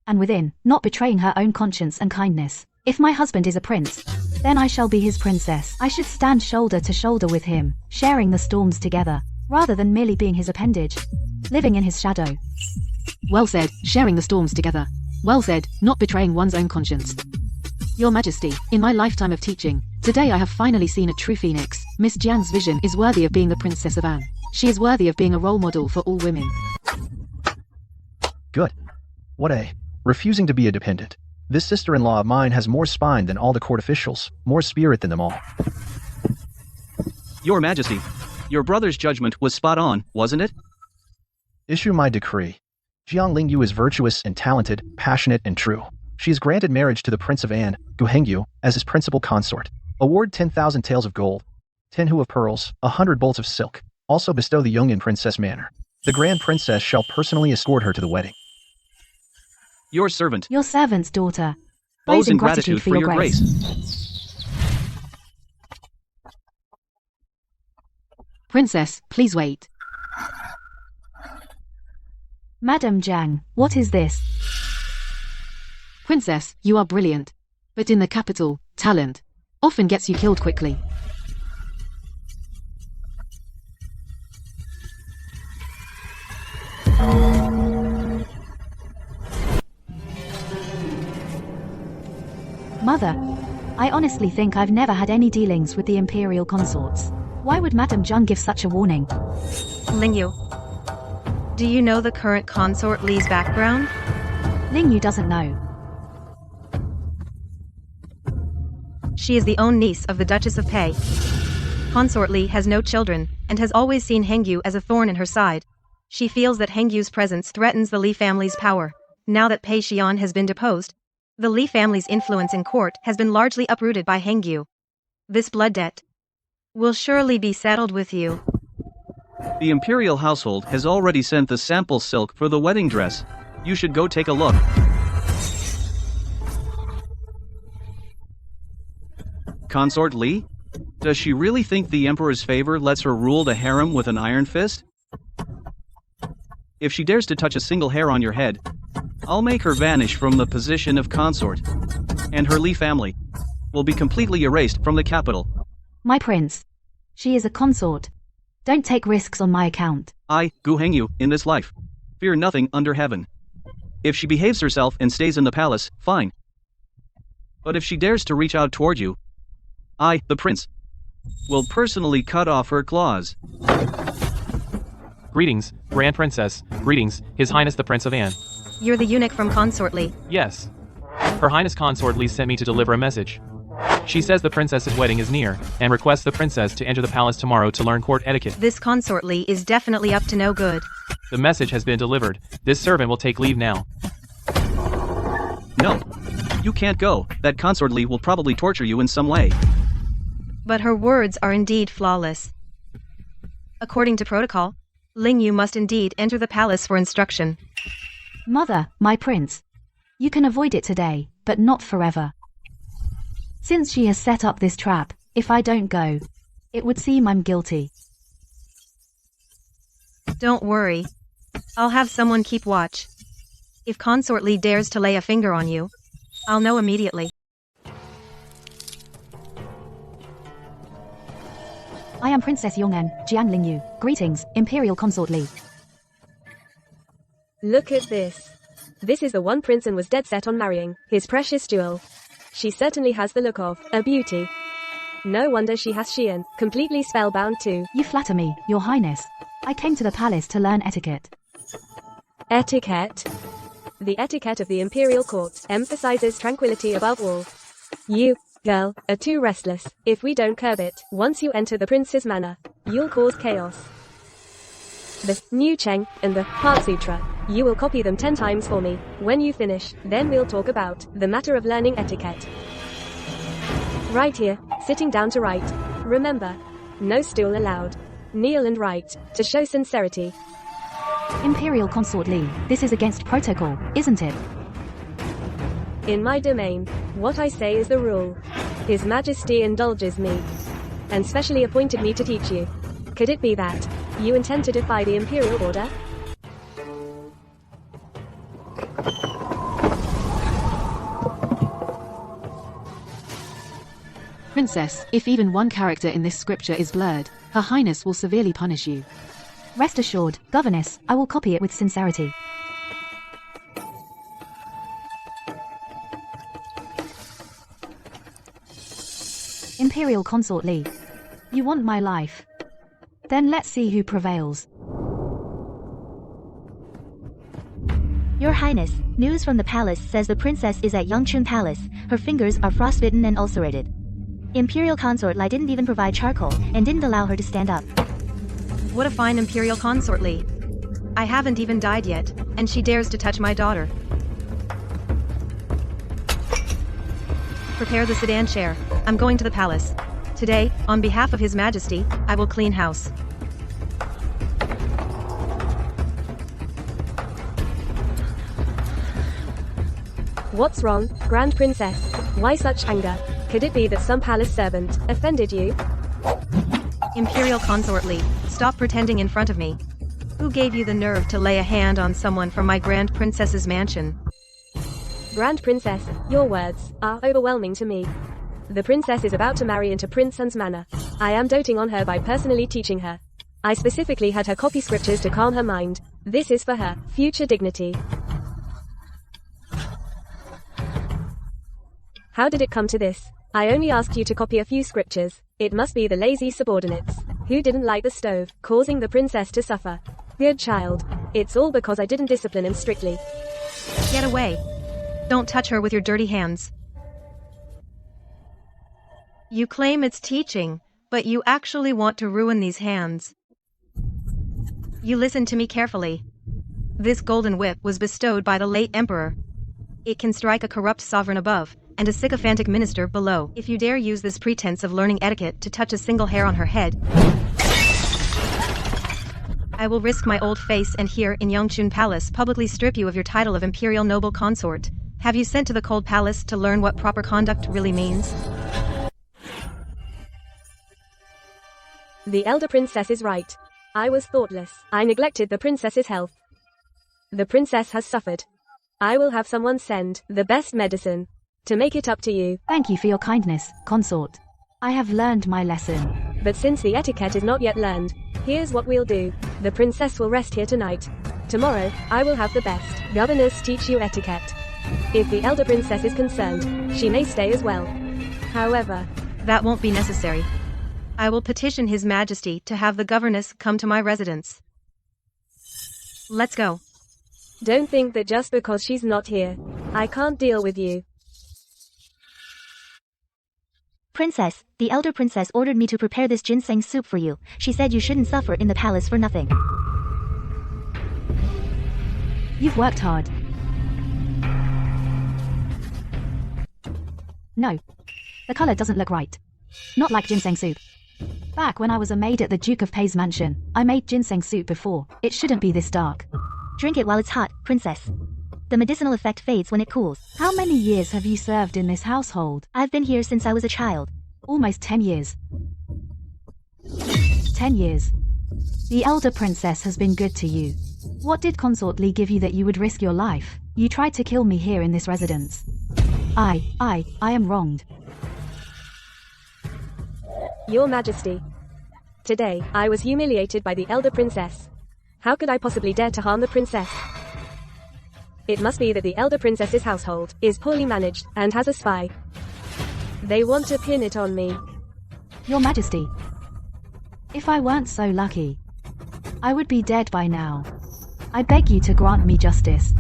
and within, not betraying her own conscience and kindness. If my husband is a prince, then I shall be his princess. I should stand shoulder to shoulder with him, sharing the storms together, rather than merely being his appendage, living in his shadow. Well said, sharing the storms together. Well said, not betraying one's own conscience. Your Majesty, in my lifetime of teaching, today I have finally seen a true phoenix. Miss Jiang's vision is worthy of being the Princess of Anne. She is worthy of being a role model for all women. Good. What a... refusing to be a dependent. This sister-in-law of mine has more spine than all the court officials, more spirit than them all. Your Majesty, your brother's judgment was spot on, wasn't it? Issue my decree. Jiang Lingyu is virtuous and talented, passionate and true. She is granted marriage to the Prince of Anne, Gu Hengyu, as his principal consort. Award 10,000 taels of gold, 10 hu of pearls, 100 bolts of silk. Also bestow the Yongyan Princess Manor. The Grand Princess shall personally escort her to the wedding. Your servant. Your servant's daughter. Bows Praise in and gratitude for your grace. Princess, please wait. Madam Jiang, what is this? Princess, you are brilliant. But in the capital, talent often gets you killed quickly. Mother, I honestly think I've never had any dealings with the imperial consorts. Why would Madam Jiang give such a warning? Lingyu. Do you know the current consort Li's background? Lingyu doesn't know. She is the own niece of the Duchess of Pei. Consort Li has no children, and has always seen Hengyu as a thorn in her side. She feels that Hengyu's presence threatens the Li family's power. Now that Pei Xian has been deposed, the Li family's influence in court has been largely uprooted by Hengyu. This blood debt will surely be settled with you. The imperial household has already sent the sample silk for the wedding dress. You should go take a look. Consort Li? Does she really think the emperor's favor lets her rule the harem with an iron fist? If she dares to touch a single hair on your head, I'll make her vanish from the position of consort. And her Li family will be completely erased from the capital. My prince. She is a consort. Don't take risks on my account. I, Gu Hengyu, in this life, fear nothing under heaven. If she behaves herself and stays in the palace, fine. But if she dares to reach out toward you, I, the prince, will personally cut off her claws. Greetings, Grand Princess. Greetings, His Highness the Prince of An. You're the eunuch from Consort Li. Yes. Her Highness Consort Li sent me to deliver a message. She says the princess's wedding is near, and requests the princess to enter the palace tomorrow to learn court etiquette. This Consort Li is definitely up to no good. The message has been delivered. This servant will take leave now. No. You can't go. That Consort Li will probably torture you in some way. But her words are indeed flawless. According to protocol, Lingyu must indeed enter the palace for instruction. Mother, my prince. You can avoid it today, but not forever. Since she has set up this trap, if I don't go, it would seem I'm guilty. Don't worry. I'll have someone keep watch. If Consort Li dares to lay a finger on you, I'll know immediately. I am Princess Yong'an, Jiang Lingyu. Greetings, Imperial Consort Li. Look at this. This is the one prince and was dead set on marrying, his precious jewel. She certainly has the look of a beauty. No wonder she has Xian, completely spellbound too. You flatter me, Your Highness. I came to the palace to learn etiquette. Etiquette? The etiquette of the imperial court emphasizes tranquility above all. You, girl, are too restless. If we don't curb it, once you enter the prince's manor, you'll cause chaos. The New Cheng and the Heart Sutra, you will copy them 10 times for me. When you finish, then we'll talk about the matter of learning etiquette. Right here, sitting down to write. Remember, no stool allowed. Kneel and write, to show sincerity. Imperial Consort Li, this is against protocol, isn't it? In my domain, what I say is the rule. His Majesty indulges me, and specially appointed me to teach you. Could it be that you intend to defy the imperial order? Princess, if even one character in this scripture is blurred, Her Highness will severely punish you. Rest assured, Governess, I will copy it with sincerity. Imperial Consort Li. You want my life? Then let's see who prevails. Your Highness, news from the palace says the princess is at Yangchun Palace. Her fingers are frostbitten and ulcerated. Imperial Consort Li didn't even provide charcoal and didn't allow her to stand up. What a fine Imperial Consort Li. I haven't even died yet, and she dares to touch my daughter. Prepare the sedan chair. I'm going to the palace. Today, on behalf of His Majesty, I will clean house. What's wrong, Grand Princess? Why such anger? Could it be that some palace servant offended you? Imperial Consort Li, stop pretending in front of me. Who gave you the nerve to lay a hand on someone from my Grand Princess's mansion? Grand Princess, your words are overwhelming to me. The princess is about to marry into Prince Sun's manor. I am doting on her by personally teaching her. I specifically had her copy scriptures to calm her mind. This is for her future dignity. How did it come to this? I only asked you to copy a few scriptures. It must be the lazy subordinates who didn't light the stove, causing the princess to suffer. Good child. It's all because I didn't discipline him strictly. Get away. Don't touch her with your dirty hands. You claim it's teaching, but you actually want to ruin these hands. You listen to me carefully. This golden whip was bestowed by the late emperor. It can strike a corrupt sovereign above, and a sycophantic minister below. If you dare use this pretense of learning etiquette to touch a single hair on her head, I will risk my old face and here in Yongchun Palace publicly strip you of your title of imperial noble consort. Have you sent to the cold palace to learn what proper conduct really means? The elder princess is right. I was thoughtless. I neglected the princess's health. The princess has suffered. I will have someone send the best medicine to make it up to you. Thank you for your kindness, consort. I have learned my lesson. But since the etiquette is not yet learned, here's what we'll do. The princess will rest here tonight. Tomorrow, I will have the best governess teach you etiquette. If the elder princess is concerned, she may stay as well. However, that won't be necessary. I will petition His Majesty to have the governess come to my residence. Let's go. Don't think that just because she's not here, I can't deal with you. Princess, the elder princess ordered me to prepare this ginseng soup for you. She said you shouldn't suffer in the palace for nothing. You've worked hard. No. The color doesn't look right. Not like ginseng soup. Back when I was a maid at the Duke of Pei's mansion, I made ginseng soup before. It shouldn't be this dark. Drink it while it's hot, princess. The medicinal effect fades when it cools. How many years have you served in this household? I've been here since I was a child. Almost 10 years. 10 years. The elder princess has been good to you. What did Consort Li give you that you would risk your life? You tried to kill me here in this residence. I am wronged. Your Majesty. Today, I was humiliated by the elder princess. How could I possibly dare to harm the princess? It must be that the elder princess's household is poorly managed and has a spy. They want to pin it on me. Your Majesty. If I weren't so lucky, I would be dead by now. I beg you to grant me justice.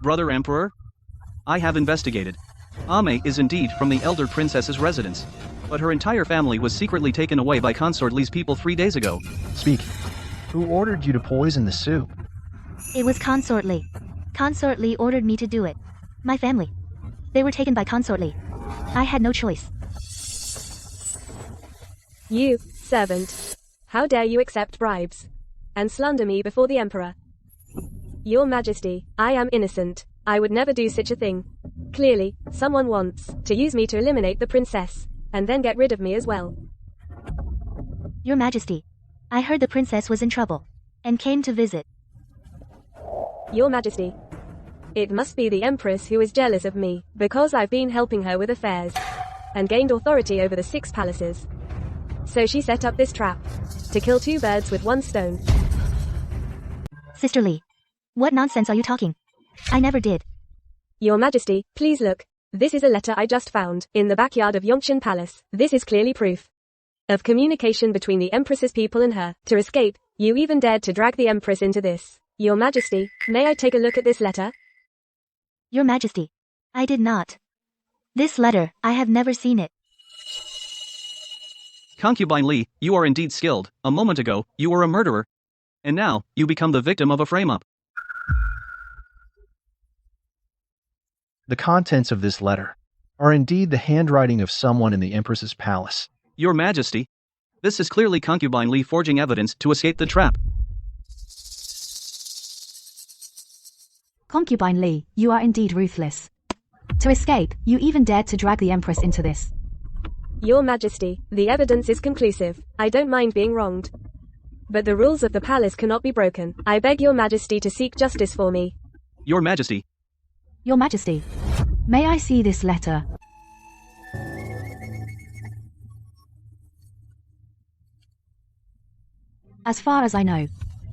Brother Emperor? I have investigated. Ame is indeed from the elder princess's residence. But her entire family was secretly taken away by Consort Li's people 3 days ago. Speak. Who ordered you to poison the soup? It was Consort Li. Consort Li ordered me to do it. My family. They were taken by Consort Li. I had no choice. You, servant. How dare you accept bribes and slander me before the Emperor? Your Majesty, I am innocent. I would never do such a thing. Clearly, someone wants to use me to eliminate the princess, and then get rid of me as well. Your Majesty, I heard the princess was in trouble, and came to visit. Your Majesty, it must be the Empress who is jealous of me, because I've been helping her with affairs, and gained authority over the 6 palaces. So she set up this trap, to kill 2 birds with 1 stone. Sister Li, what nonsense are you talking? I never did. Your Majesty, please look. This is a letter I just found, in the backyard of Yongchun Palace. This is clearly proof of communication between the Empress's people and her. To escape, you even dared to drag the Empress into this. Your Majesty, may I take a look at this letter? Your Majesty, I did not. This letter, I have never seen it. Concubine Li, you are indeed skilled. A moment ago, you were a murderer. And now, you become the victim of a frame-up. The contents of this letter are indeed the handwriting of someone in the Empress's palace. Your Majesty, this is clearly Concubine Li forging evidence to escape the trap. Concubine Li, you are indeed ruthless. To escape, you even dared to drag the Empress into this. Your Majesty, the evidence is conclusive. I don't mind being wronged. But the rules of the palace cannot be broken. I beg your Majesty to seek justice for me. Your Majesty. Your Majesty, may I see this letter? As far as I know,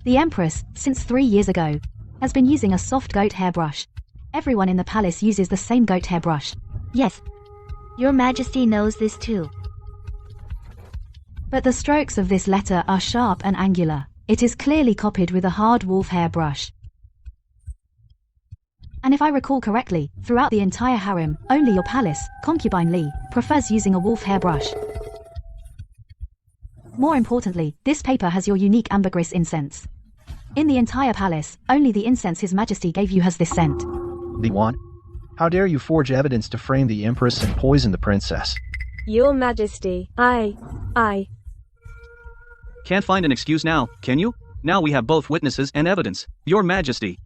the Empress, since 3 years ago, has been using a soft goat hair brush. Everyone in the palace uses the same goat hair brush. Yes. Your Majesty knows this too. But the strokes of this letter are sharp and angular. It is clearly copied with a hard wolf hair brush. And if I recall correctly, throughout the entire harem, only your palace, concubine Li, prefers using a wolf hair brush. More importantly, this paper has your unique ambergris incense. In the entire palace, only the incense His Majesty gave you has this scent. The one? How dare you forge evidence to frame the Empress and poison the princess? Your Majesty, I Can't find an excuse now, can you? Now we have both witnesses and evidence. Your Majesty.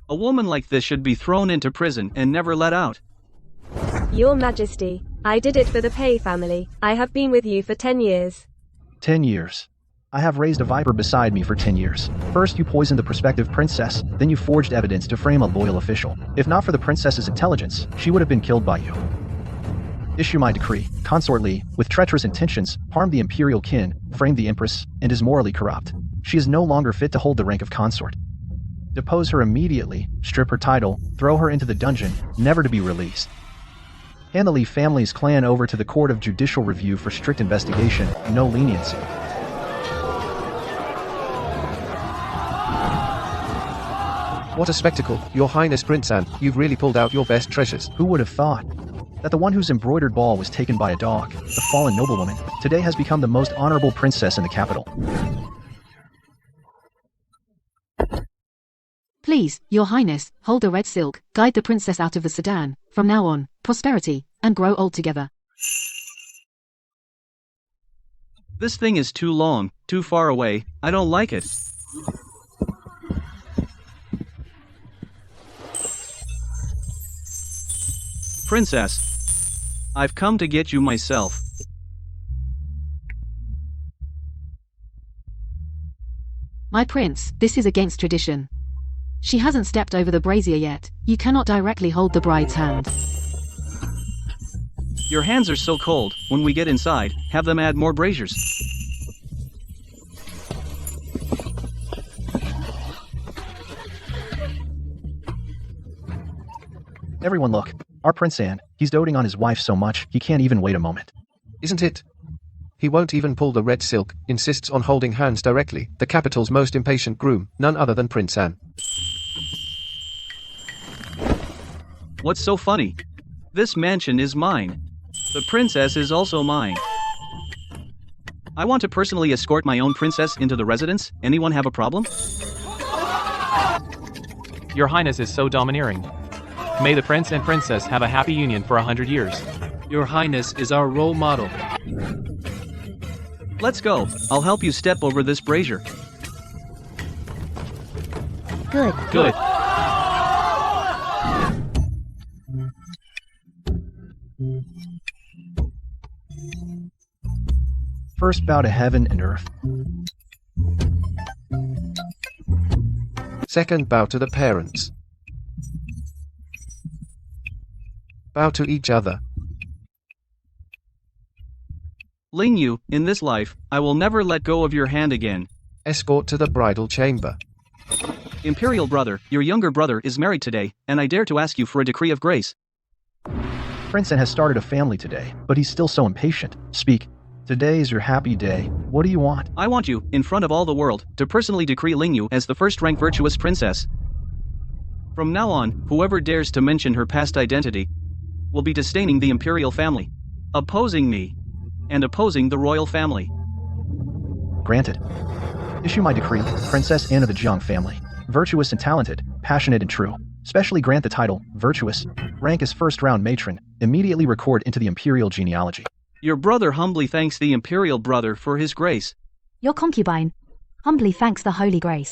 A woman like this should be thrown into prison and never let out. Your Majesty, I did it for the Pei family. I have been with you for 10 years. 10 years. I have raised a viper beside me for 10 years. First you poisoned the prospective princess, then you forged evidence to frame a loyal official. If not for the princess's intelligence, she would have been killed by you. Issue my decree. Consort Li, with treacherous intentions, harmed the imperial kin, framed the empress, and is morally corrupt. She is no longer fit to hold the rank of consort. Depose her immediately, strip her title, throw her into the dungeon, never to be released. Hand the Li family's clan over to the Court of Judicial Review for strict investigation, no leniency. What a spectacle, Your Highness Prince Anne, you've really pulled out your best treasures. Who would have thought that the one whose embroidered ball was taken by a dog, the fallen noblewoman, today has become the most honorable princess in the capital? Please, Your Highness, hold the red silk, guide the princess out of the sedan, from now on, prosperity, and grow old together. This thing is too long, too far away, I don't like it. Princess. I've come to get you myself. My prince, this is against tradition. She hasn't stepped over the brazier yet. You cannot directly hold the bride's hand. Your hands are so cold. When we get inside, have them add more braziers. Everyone look. Our Prince Anne. He's doting on his wife so much, he can't even wait a moment. Isn't it? He won't even pull the red silk, insists on holding hands directly, the capital's most impatient groom, none other than Prince Anne. What's so funny? This mansion is mine. The princess is also mine. I want to personally escort my own princess into the residence. Anyone have a problem? Your Highness is so domineering. May the prince and princess have a happy union for 100 years. Your Highness is our role model. Let's go. I'll help you step over this brazier. Good. Good. First bow to heaven and earth. Second, bow to the parents. Bow to each other. Ling Yu, in this life, I will never let go of your hand again. Escort to the bridal chamber. Imperial brother, your younger brother is married today, and I dare to ask you for a decree of grace. Prince Anne has started a family today, but he's still so impatient. Speak. Today is your happy day. What do you want? I want you, in front of all the world, to personally decree Ling Yu as the first-rank virtuous princess. From now on, whoever dares to mention her past identity will be disdaining the imperial family, opposing me, and opposing the royal family. Granted. Issue my decree, Princess Anne of the Jiang family. Virtuous and talented, passionate and true. Specially grant the title, virtuous, rank as first-round matron, immediately record into the imperial genealogy. Your brother humbly thanks the imperial brother for his grace. Your concubine humbly thanks the Holy Grace.